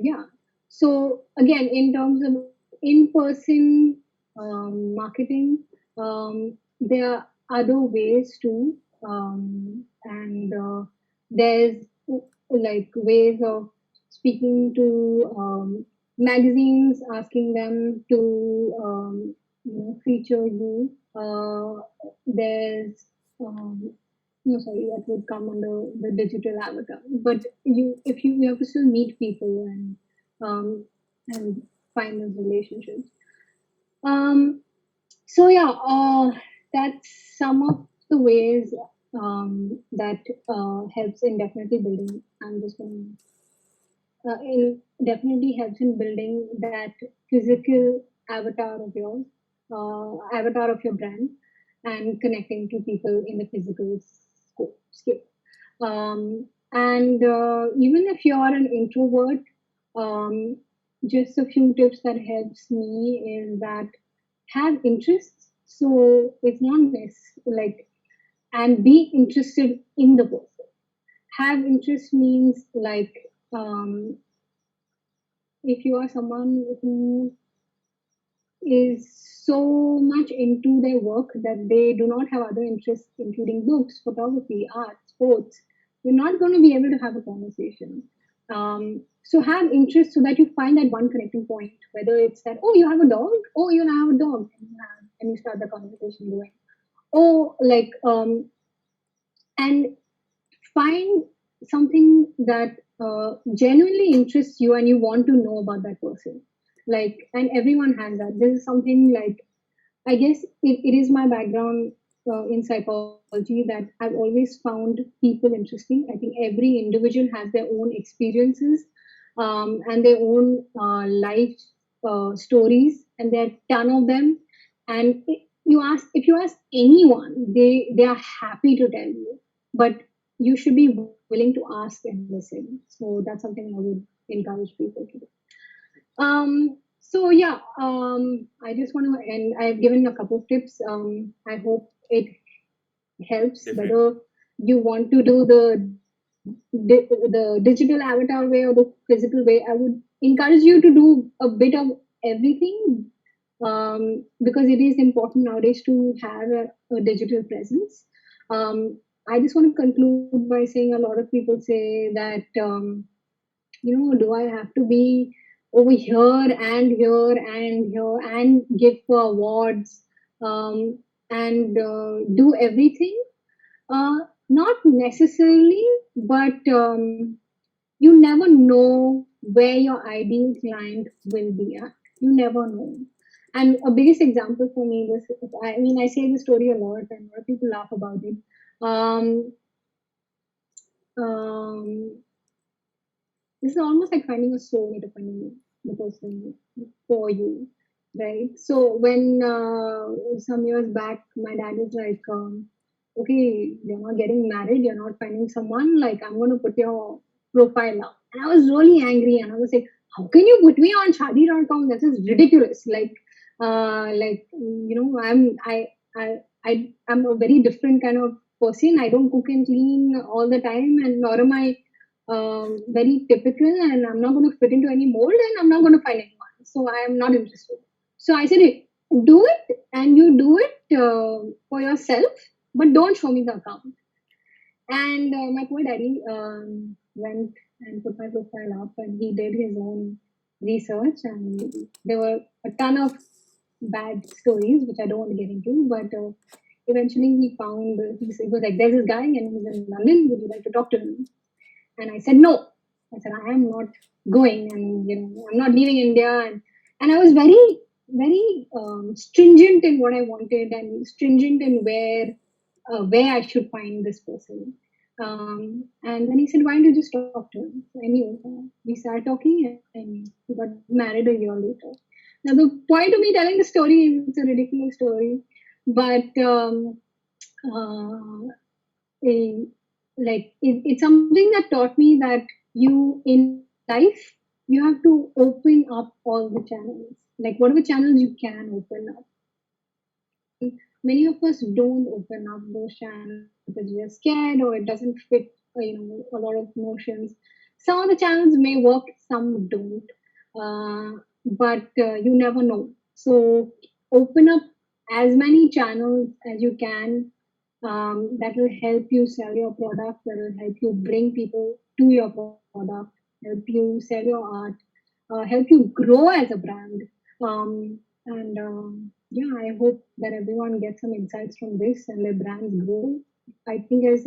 yeah, so again, in terms of in-person marketing, there are other ways too, and there's like ways of speaking to magazines, asking them to feature you. There's no, sorry, that would come under the digital avatar. But you have to still meet people um, and find those relationships. Um, so yeah, that's some of the ways that helps in definitely building. I'm just going it definitely helps in building that physical avatar of yours, avatar of your brand, and connecting to people in the physical scale. And even if you are an introvert, um, just a few tips that helps me is that have interests. So it's not like, and be interested in the person. Have interest means like um, if you are someone who is so much into their work that they do not have other interests, including books, photography, art, sports, you're not going to be able to have a conversation. So have interest so that you find that one connecting point, whether it's that, oh, you have a dog, oh, you have a dog, and you start the conversation going. Oh, like, and find something that genuinely interests you and you want to know about that person, like, and everyone has that. This is something like, I guess it is my background in psychology that I've always found people interesting. I think every individual has their own experiences and their own life stories, and there are ton of them. And if you ask anyone, they are happy to tell you, but you should be willing to ask and listen. So that's something I would encourage people to do. So yeah, I just want to end. I've given a couple of tips. I hope it helps. Definitely. Whether you want to do the digital avatar way or the physical way, I would encourage you to do a bit of everything, because it is important nowadays to have a digital presence. I just want to conclude by saying a lot of people say that. Do I have to be over here and here and here and give for awards and do everything? Not necessarily, but you never know where your ideal client will be at. You never know. And a biggest example for me was, I mean, I say this story a lot, and a lot of people laugh about it. Um, um, this is almost like finding a soulmate, finding the person for you, right? So when some years back, my dad was like, "Okay, you're not getting married, you're not finding someone. Like, I'm going to put your profile up." And I was really angry, and I was like, "How can you put me on Shadi.com? This is ridiculous. I'm a very different kind of person. I don't cook and clean all the time, and nor am I very typical, and I'm not going to fit into any mold, and I'm not going to find anyone. So I am not interested." So I said, "Hey, do it, and you do it for yourself, but don't show me the account." And my poor daddy went and put my profile up, and he did his own research, and there were a ton of bad stories, which I don't want to get into, but eventually he found, he was like, "There's this guy, and he's in London. Would you like to talk to him?" And I said, "No." I said, "I am not going, and I'm not leaving India." And I was very, very stringent in what I wanted, and stringent in where I should find this person. And then he said, "Why don't you just talk to him?" So anyway, we started talking, and we got married a year later. Now, the point of me telling the story is, it's a ridiculous story, but uh, eh, it's something that taught me that you in life, you have to open up all the channels, like whatever channels you can open up. Many of us don't open up those channels because we are scared, or it doesn't fit a lot of emotions. Some of the channels may work, some don't, but you never know. So open up as many channels as you can, that will help you sell your product, that will help you bring people to your product, help you sell your art, help you grow as a brand. And Yeah, I hope that everyone gets some insights from this and their brands grow. I think as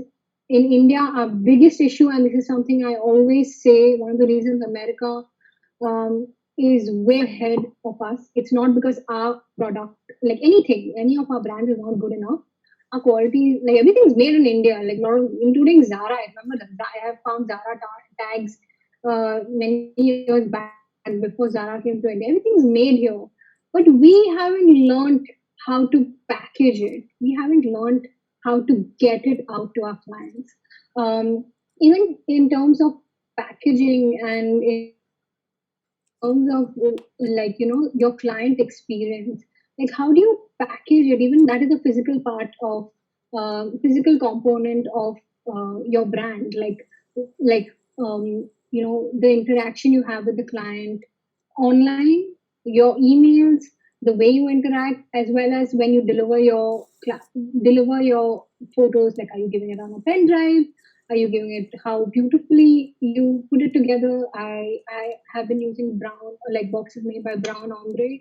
in India, our biggest issue, and this is something I always say, one of the reasons America is way ahead of us. It's not because our product, like anything, any of our brands is not good enough. Our quality, like everything's made in India, like lot of, including Zara. I remember that I have found Zara tags many years back before Zara came to India. Everything's made here, but we haven't learned how to package it. We haven't learned how to get it out to our clients. Even in terms of packaging, and in terms of your client experience, like how do you package it? Even that is a physical part of physical component of your brand. Like the interaction you have with the client online, your emails, the way you interact, as well as when you deliver your photos. Like, are you giving it on a pen drive? Are you giving it, how beautifully you put it together? I have been using brown, like boxes made by Brown Ombre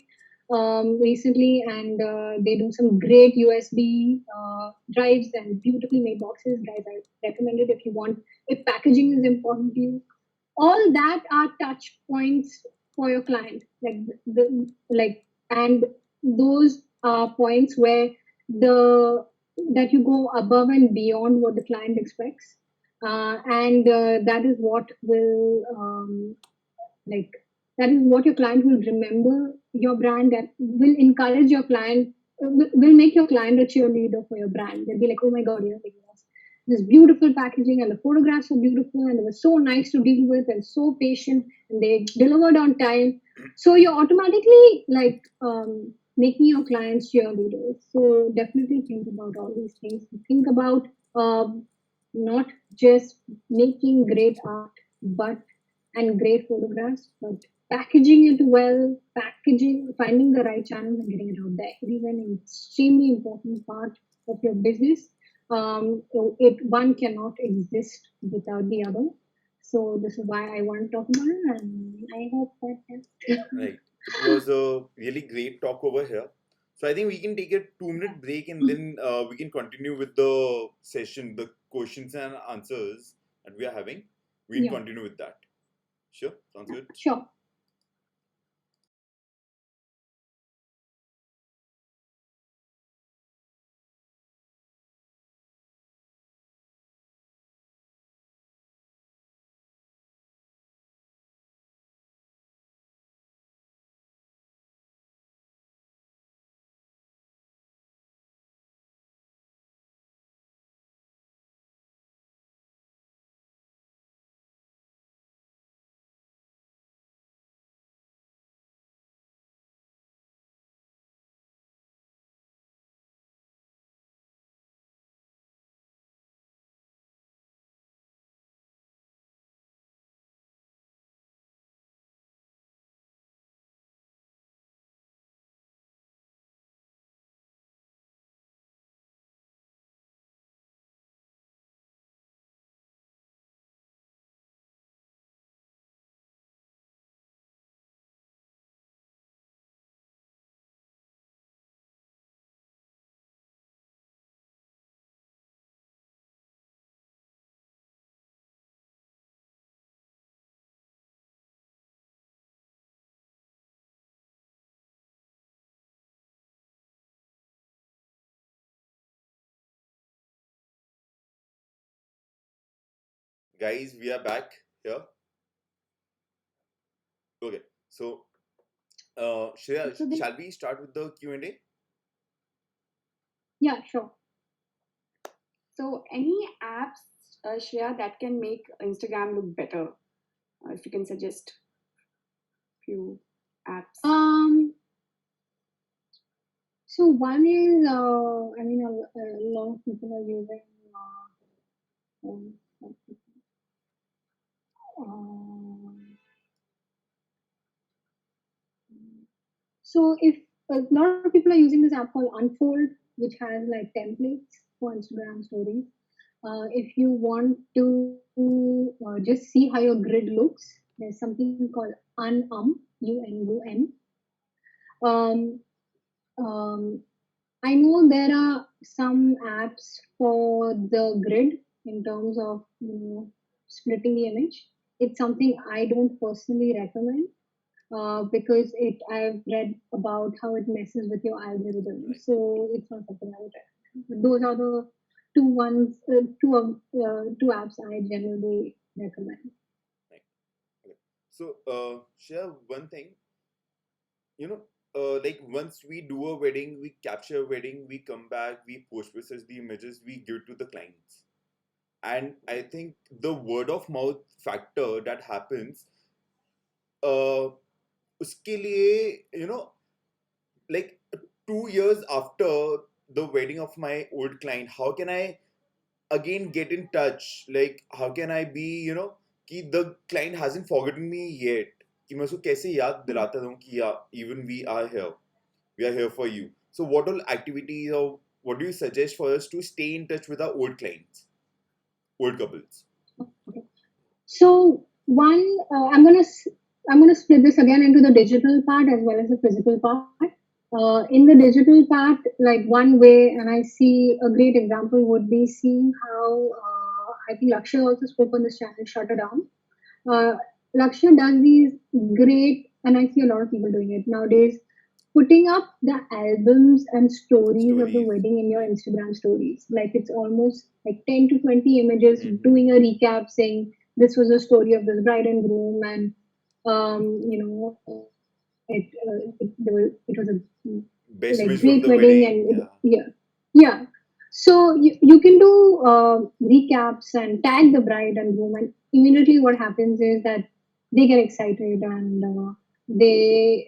recently, and they do some great USB drives and beautifully made boxes. Guys, I recommend it if you want, if packaging is important to you. All that are touch points for your client, and those are points where the that you go above and beyond what the client expects, and that is what will like that is what your client will remember your brand, that will encourage your client, will make your client a cheerleader for your brand. They'll be like, "Oh my god, this beautiful packaging, and the photographs were beautiful, and they were so nice to deal with, and so patient, and they delivered on time." So you're automatically making your clients cheerleaders. So definitely think about all these things. Think about not just making great art, but and great photographs, but packaging it well, finding the right channels and getting it out there. It is an extremely important part of your business. So it one cannot exist without the other. So this is why I want to talk about it, and I hope that helped. Right. It was a really great talk over here. So I think we can take a 2 minute break, and then we can continue with the session, the questions and answers that we are having. We can Yeah, continue with that. Sure, sounds good. sure. Guys, we are back here. Okay, so Shreya, So the, shall we start with the Q&A? yeah, sure. So, any apps, Shreya, that can make Instagram look better? If you can suggest few apps. So one is, I mean, a lot of people are using. Um, um, so if a lot of people are using this app called Unfold, which has like templates for Instagram stories. If you want to just see how your grid looks, there's something called UNUM. Um, um, I know there are some apps for the grid in terms of splitting the image. It's something I don't personally recommend because it I've read about how it messes with your algorithm. Right, So it's not something I would recommend. Those are the two apps I generally recommend. right. Okay. So, Shreya, one thing, you know, like once we do a wedding, we capture a wedding, we come back, we post process the images, we give to the clients. And I think the word of mouth factor that happens, uh, उसके लिए, like 2 years after the wedding of my old client, how can I again get in touch? Like, how can I be, कि the client hasn't forgotten me yet. कि मैं उसको कैसे याद दिलाता हूँ कि yeah, even we are here for you. So, what all activities or what do you suggest for us to stay in touch with our old clients, old couples? Okay. So one, I'm gonna split this again into the digital part as well as the physical part. In the digital part, like one way, and I see a great example would be seeing how I think Lakshya also spoke on this channel, Shut It Down. Uh, Lakshya does these great, and I see a lot of people doing it nowadays, putting up the albums and stories of the Stories. wedding in your Right. Instagram stories. Like it's almost like 10 to 20 images Mm-hmm. doing a recap saying this was a story of this bride and groom and you know it was a Best like image from great the wedding wedding. and Yeah. yeah. So you can do recaps and tag the bride and groom, and immediately what happens is that they get excited and they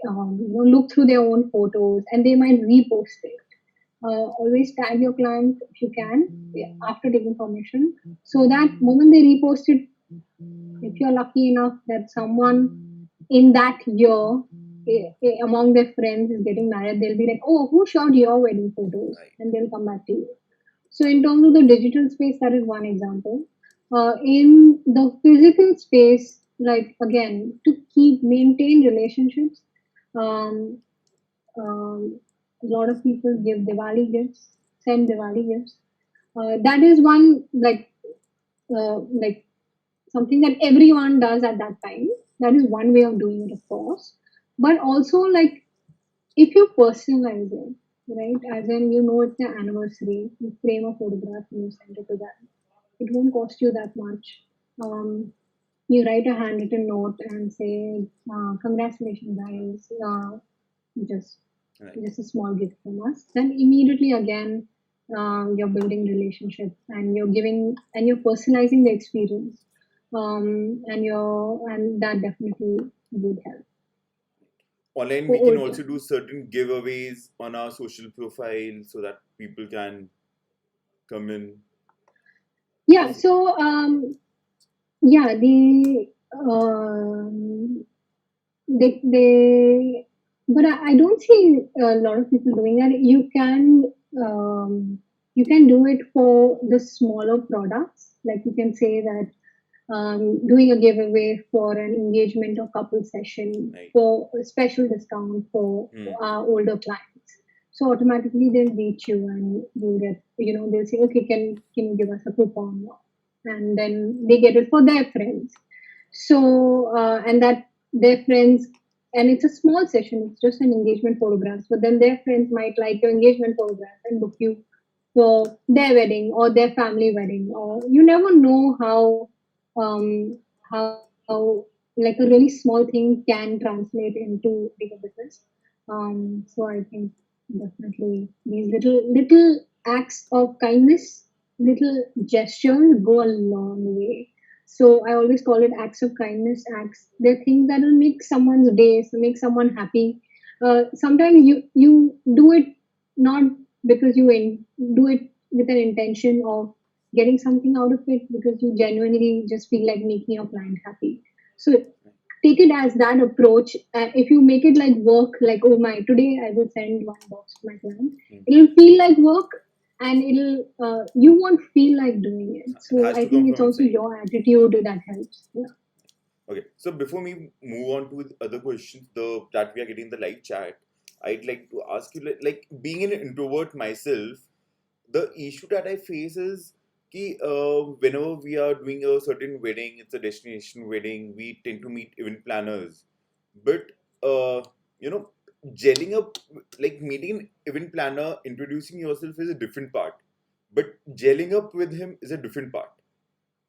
look through their own photos and they might repost it. Always tag your client if you can, yeah, after taking permission, so that moment they repost it, if you're lucky enough that someone in that year among their friends is getting married, they'll be like, "Oh, who shot your wedding photos?" Right. And they'll come back to you. So, in terms of the digital space, that is one example. In the physical space, like again, to keep maintain relationships, um, a lot of people give Diwali gifts, send Diwali gifts. That is one like something that everyone does at that time. That is one way of doing it, of course. But also, like, if you personalize it, right, as in it's their anniversary, you frame a photograph and you send it to them. It won't cost you that much. Um, you write a handwritten note and say, "Congratulations, guys! Just Right. just a small gift from us." Then immediately again, you're building relationship and you're giving and you're personalizing the experience, and that definitely would help Online, for we can old also do clients. certain giveaways on our social profile so that people can come in. Yeah. So yeah, um, they but I don't see a lot of people doing that. You can do it for the smaller products, like you can say that doing a giveaway for an engagement or couple session Right. for a special discount for Hmm. our older clients. So automatically they'll reach you and you get, they'll say, okay, can you give us a coupon? And then they get it for their friends. So, and that their friends, and it's a small session, it's just an engagement photograph, but then their friends might like your engagement photograph and book you for their wedding or their family wedding, or you never know how how like a really small thing can translate into bigger business. So I think definitely these little acts of kindness, little gestures go a long way. So I always call it acts of kindness. Acts, they're things that will make someone's day, so make someone happy. Sometimes you do it not because do it with an intention of getting something out of it, because you genuinely just feel like making your client happy. So take it as that approach. If you make it like work, like, oh my, today I will send one box to my client, Hmm. it'll feel like work, and it'll you won't feel like doing it. It So has I to come think it's from also inside. your attitude that helps. Yeah. Okay, so before we move on to the other questions, the that we are getting in the live chat, I'd like to ask you, like being an introvert myself, the issue that I face is कि, whenever we are doing a certain wedding, it's a destination wedding, we tend to meet event planners. But, you know, gelling up, like meeting an event planner, introducing yourself is a different part. But gelling up with him is a different part.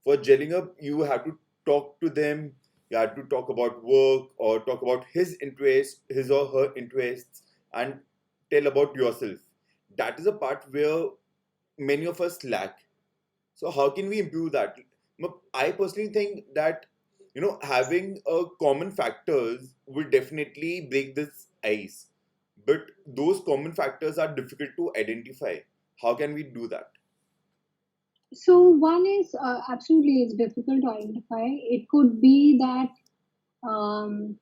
For gelling up, you have to talk to them, you have to talk about work or talk about his interests, his or her interests, and tell about yourself. That is a part where many of us lack. So how can we improve that? I personally think that having a common factors will definitely break this ice, but those common factors are difficult to identify. How can we do that? So one is absolutely it's difficult to identify. It could be that um,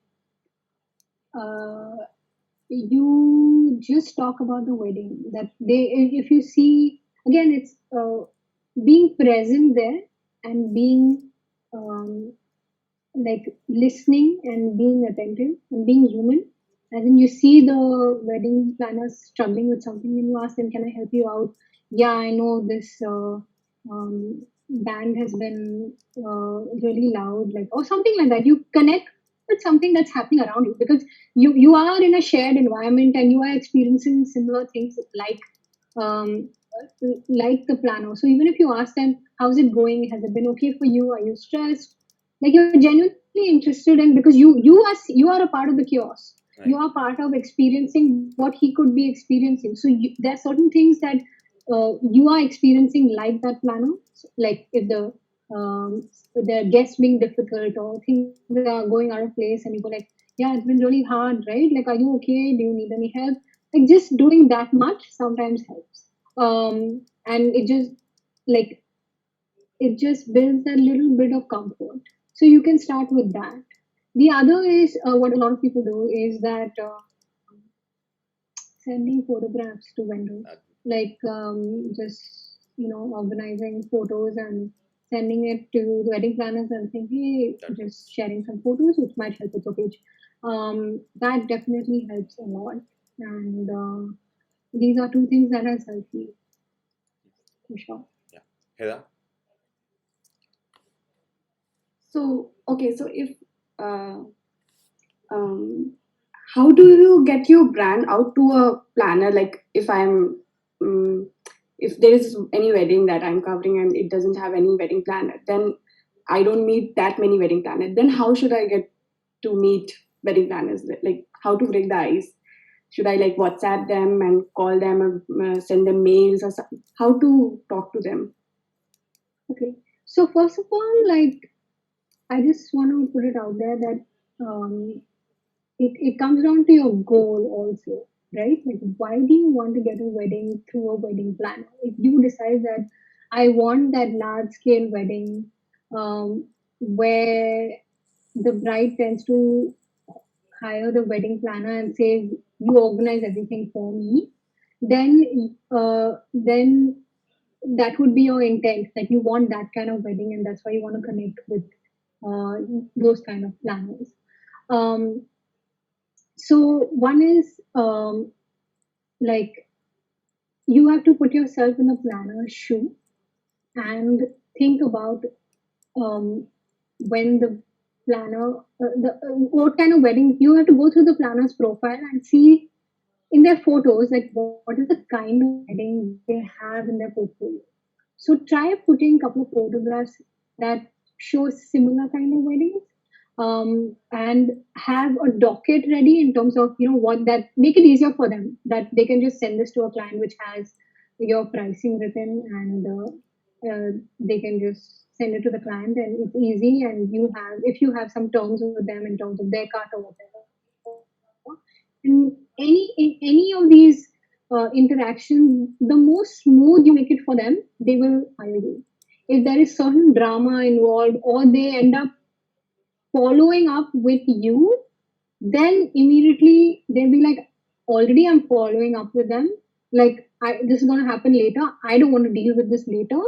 uh, you just talk about the wedding, that they, if you see, again, it's being present there and being um, like listening and being attentive and being human. As in, you see the wedding planners struggling with something and you ask them, can I help you out? Yeah, I know this band has been really loud, like, or something like that. You connect with something that's happening around you, because you are in a shared environment and you are experiencing similar things um, like the planner. So even if you ask them, how's it going? Has it been okay for you? Are you stressed? Like, you're genuinely interested in, because you are a part of the chaos. You are Right. part of experiencing what he could be experiencing. So there are certain things that you are experiencing like that planner. Like if the guests being difficult or things are going out of place, and you go like, yeah, it's been really hard, right? Like, are you okay? Do you need any help? Like, just doing that much sometimes helps. And like it just builds a little bit of comfort. So you can start with that. The other is what a lot of people do is that sending photographs to vendors, That, like just organizing photos and sending it to the wedding planners and saying, hey, that just works. sharing some photos which might help with your page. That definitely helps a lot. And these are two things that has helped me for sure. Yeah. Hera? So okay, so if uh, um, how do you get your brand out to a planner? Like um, if there is any wedding that I'm covering and it doesn't have any wedding planner, then I don't meet that many wedding planners. Then how should I get to meet wedding planners? Like how to break the ice? Should I like WhatsApp them and call them or send them mails or something? How to talk to them? Okay. So first of all, like, I just want to put it out there that um, it comes down to your goal also, right? Like, why do you want to get a wedding through a wedding planner? If you decide that I want that large scale wedding where the bride tends to hire the wedding planner and says, you organize everything for me, then that would be your intent, that you want that kind of wedding and that's why you want to connect with those kind of planners. Um, so one is like, you have to put yourself in the planner's shoe and think about um, when the planner, what kind of wedding. You have to go through the planner's profile and see in their photos, like, what is the kind of wedding they have in their portfolio. So try putting a couple of photographs that show similar kind of weddings, and have a docket ready in terms of what that make it easier for them, that they can just send this to a client which has your pricing written, and they can just send it to the client, and it's easy, and you have, if you have some terms with them in terms of their cut or whatever, in any of these interactions, the more smooth you make it for them, they will hire you. If there is certain drama involved, or they end up following up with you, then immediately they'll be like, already I'm following up with them. Like, this is going to happen later. I don't want to deal with this later.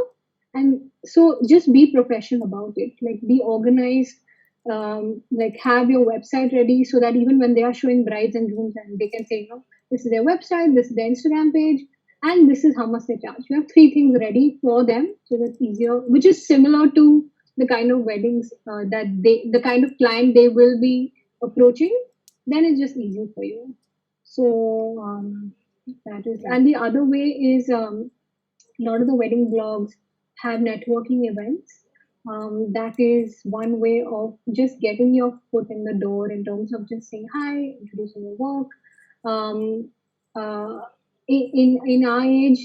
And so just be professional about it. Like, be organized. Like, have your website ready so that even when they are showing brides and grooms, and they can say, this is their website, this is their Instagram page, and this is how much they charge. You have three things ready for them, so that's easier, which is similar to the kind of weddings the kind of client they will be approaching. Then it's just easier for you. So that is, Mm. and the other way is, a lot of the wedding blogs have networking events. That is one way of just getting your foot in the door in terms of just saying hi, introducing your work. Um, uh, in our age,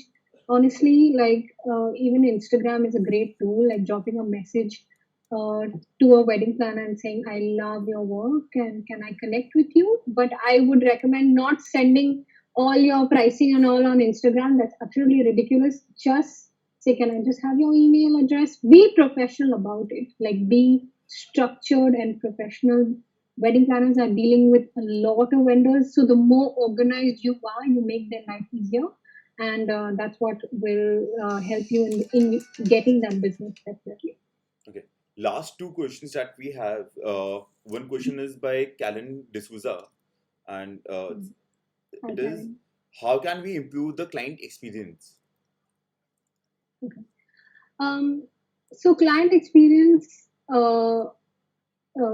honestly, like, even Instagram is a great tool. Like, dropping a message uh, to a wedding planner and saying, I love your work and can I connect with you? But I would recommend not sending all your pricing and all on Instagram. That's absolutely ridiculous. Just say, can I just have your email address? Be professional about it. Like, be structured and professional. Wedding planners are dealing with a lot of vendors. So the more organized you are, you make their life easier. And that's what will help you in getting that business definitely. Okay. Last two questions that we have. One question is by Callan D'Souza, and Hi, it is, Karen. how can we improve the client experience? Okay. Um, so client experience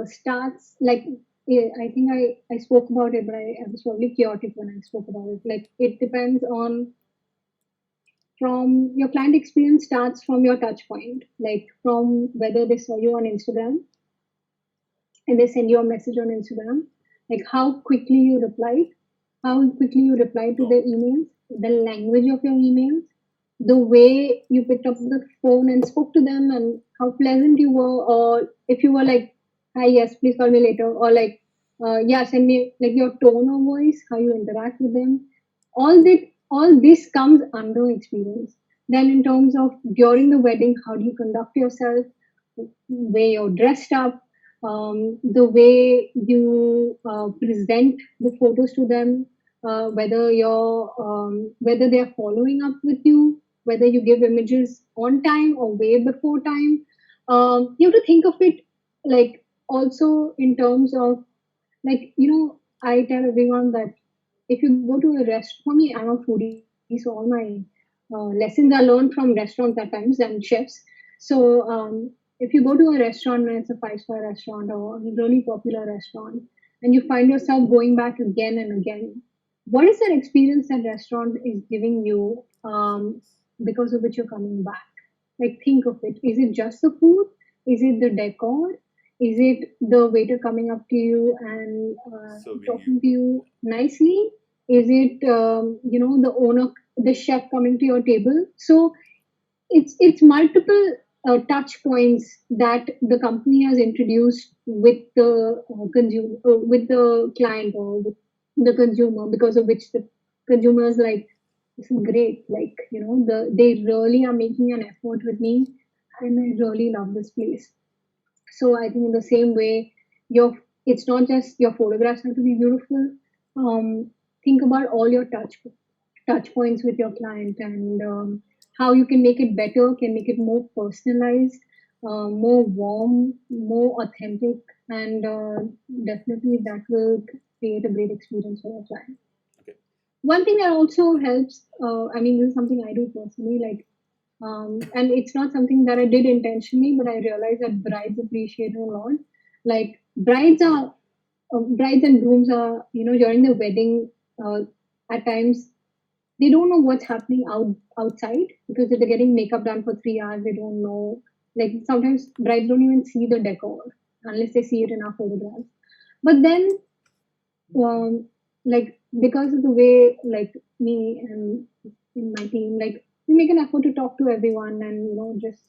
starts like, I think I spoke about it, but I was probably chaotic when I spoke about it. Like, it depends on, from your client experience starts from your touch point, like from whether they saw you on Instagram and they send you a message on Instagram, like how quickly you replied, how quickly you replied to Wow. their emails, the language of your emails, the way you picked up the phone and spoke to them, and how pleasant you were, or if you were like, hi, yes, please call me later, or like, yeah, send me, like your tone of voice, how you interact with them, all this comes under experience. Then in terms of during the wedding, how do you conduct yourself, way you're dressed up, the way you present the photos to them, whether they're following up with you, whether you give images on time or way before time. You have to think of it, like, also in terms of, like, I tell everyone that if you go to a restaurant, for me, I'm a foodie, so all my lessons are learned from restaurants at times and chefs. So if you go to a restaurant and it's a five-star restaurant or a really popular restaurant, and you find yourself going back again and again, what is that experience that restaurant is giving you, because of which you're coming back? Like, think of it. Is it just the food? Is it the decor? Is it the waiter coming up to you and Serving you. talking to you nicely? Is it, the owner, the chef coming to your table? So it's multiple touch points that the company has introduced with the consumer, with the client, or with the consumer, because of which the consumer is like, this is great. Like, they really are making an effort with me, and I really love this place. So I think in the same way, your it's not just your photographs have to be beautiful. Think about all your touch points with your client, and how you can make it better, can make it more personalized, more warm, more authentic, and definitely that will create a great experience for your client. Okay. One thing that also helps, I mean, this is something I do personally, like, and it's not something that I did intentionally, but I realized that brides appreciate it a lot. Like, brides and grooms are, during the wedding, uh, at times they don't know what's happening outside, because if they're getting makeup done for 3 hours, they don't know. Like sometimes brides don't even see the decor unless they see it in our photographs. But then, like because of the way like me and in my team, like we make an effort to talk to everyone and just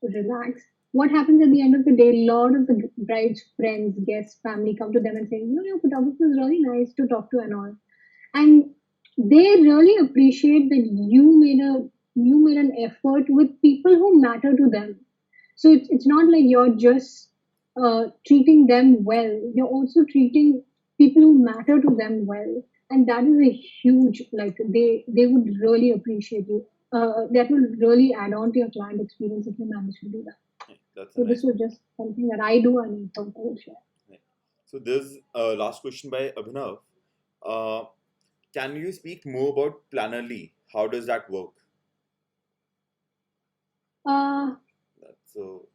relax. What happens at the end of the day? A lot of the bride's friends, guests, family come to them and say, your photographer is really nice to talk to and all, and they really appreciate that you made an effort with people who matter to them. So it's not like you're just treating them well, you're also treating people who matter to them well, and that is a huge, like they would really appreciate you. That will really add on to your client experience if you manage to do that. Yeah, that's a So this nice was one. just something that I do and I thought I would share. Yeah. So there's a last question by Abhinav. Uh, can you speak more about Plannerly? How does that work? uh, So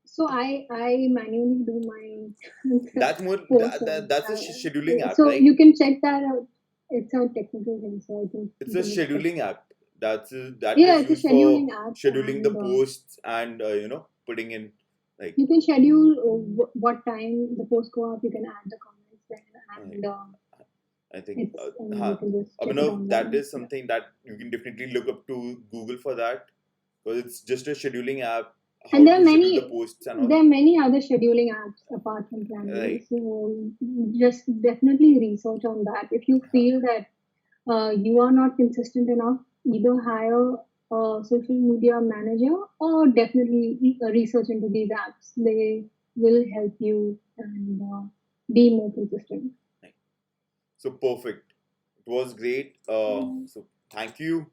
so I manually do my that's more post on that's a scheduling app, so right? you can check that out. It's a technical thing, so I think It's you a can just check. scheduling app. That Yeah, is it's a used for scheduling app, scheduling the and posts and putting in like you can schedule what time the post go up. You can add the comments there, uh, and I think it's and you can just check it Abhinav, that online. is Yeah. something that you can definitely look up to Google for that because it's just a scheduling app. And How to schedule the posts and all. there are many other scheduling apps apart from Planly. Right. So just definitely research on that. If you feel that you are not consistent enough, either hire a social media manager or definitely research into these apps. They will help you and be more consistent. Right. So perfect. It was great. Mm. So thank you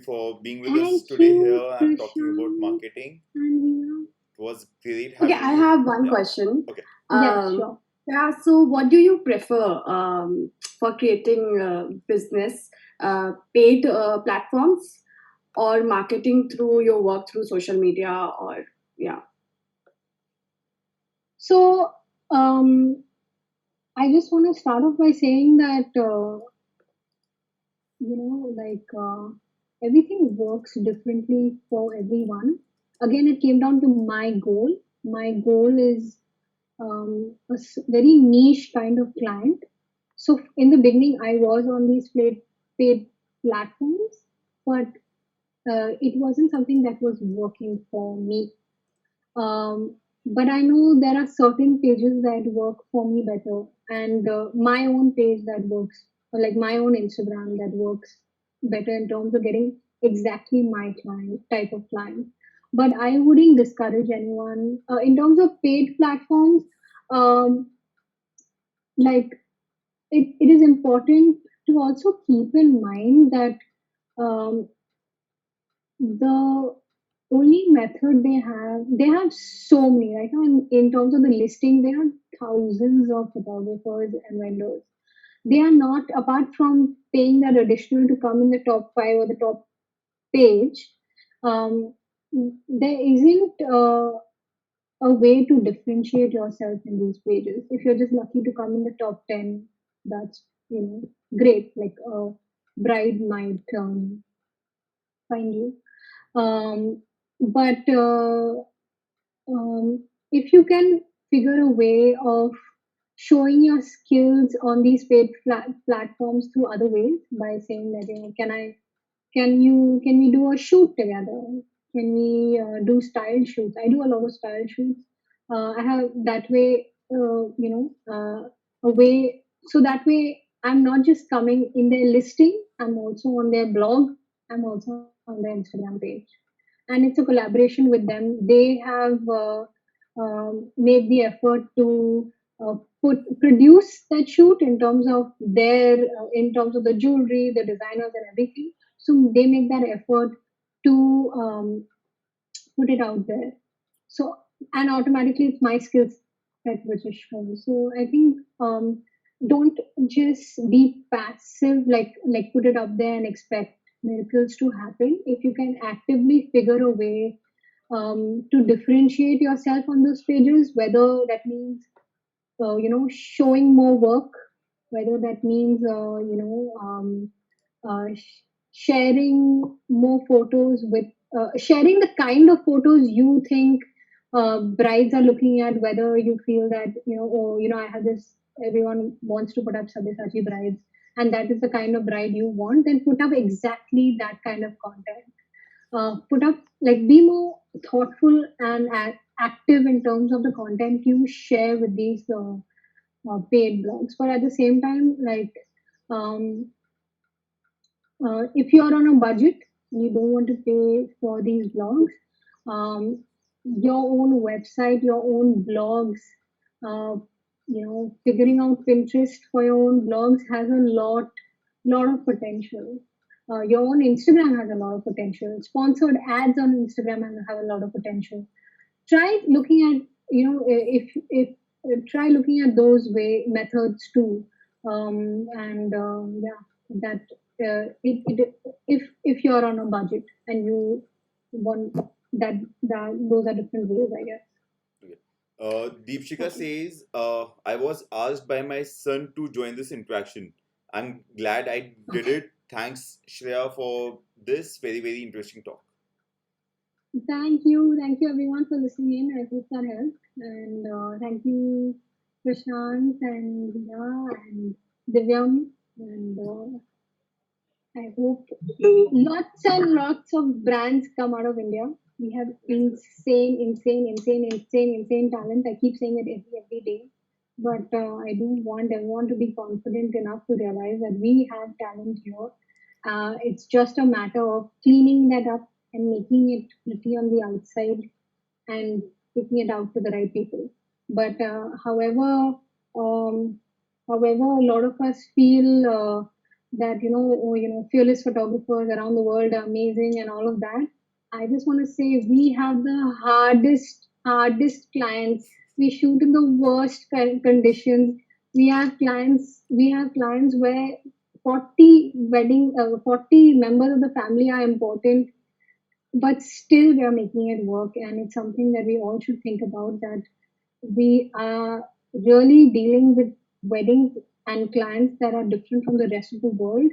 for being with us Thank today you, here and talking about Prashant marketing. and Hina. It was great Okay, having I you. have one Yeah. question. Okay. Yeah, Um, sure. yeah, so what do you prefer for creating business, paid platforms or marketing through your work through social media or yeah? So I just want to start off by saying that everything works differently for everyone. Again, it came down to my goal. My goal is very niche kind of client. So in the beginning, I was on these paid platforms, but it wasn't something that was working for me. But I know there are certain pages that work for me better, and my own page that works, or like my own Instagram that works better in terms of getting exactly my client type of client. But I wouldn't discourage anyone in terms of paid platforms. Um, like it is important to also keep in mind that um, the only method they have so many right now in terms of the listing. They have thousands of photographers and vendors. They are not, apart from paying that additional to come in the top 5 or the top page, um, there isn't a way to differentiate yourself in these pages. If you're just lucky to come in the top 10, that's great. Like a bride might find you. But if you can figure a way of showing your skills on these paid platforms through other ways, by saying that can we do a shoot together, can we do style shoots? I do a lot of style shoots. I have that way, a way, so that way I'm not just coming in their listing, I'm also on their blog, I'm also on their Instagram page, and it's a collaboration with them. They have made the effort to produce that shoot in terms of in terms of the jewelry, the designers, and everything. So they make that effort to put it out there. So, and automatically it's my skills that which is shown. So I think don't just be passive, like put it up there and expect miracles to happen. If you can actively figure a way to differentiate yourself on those pages, whether that means showing more work, whether that means sharing more photos with sharing the kind of photos you think brides are looking at, whether you feel that, oh, I have this, everyone wants to put up Sabyasachi brides, and that is the kind of bride you want, then put up exactly that kind of content. Put up, like, be more thoughtful and active in terms of the content you share with these paid blogs. But at the same time, like, um, if you're on a budget and you don't want to pay for these blogs, um, your own website, your own blogs, uh, figuring out Pinterest for your own blogs has a lot of potential. Your own Instagram has a lot of potential. Sponsored ads on Instagram have a lot of potential. Try looking at, if try looking at those way methods too. And yeah, that if you're on a budget and you want that those are different ways, I guess. Okay. Deepshika Okay. says, I was asked by my son to join this interaction. I'm glad I did it. Thanks, Shreya, for this very, very interesting talk. Thank you everyone for listening in. I hope that helped, and thank you, Prashant and Rina and Divyam, and I hope lots and lots of brands come out of India. We have insane talent. I keep saying it every day, but I do want everyone to be confident enough to realize that we have talent here. It's just a matter of cleaning that up and making it pretty on the outside and taking it out to the right people. But um, however, a lot of us feel that, fearless photographers around the world are amazing and all of that. I just want to say we have the hardest clients. We shoot in the worst conditions. We have clients where 40 members of the family are important, but still we are making it work, and it's something that we all should think about, that we are really dealing with weddings and clients that are different from the rest of the world,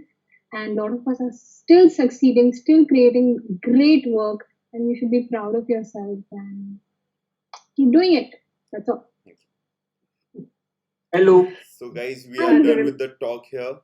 and a lot of us are still succeeding, still creating great work, and you should be proud of yourself and keep doing it. That's all. Thank you. Hello. So, guys, we Hi, are done Divya. with the talk here.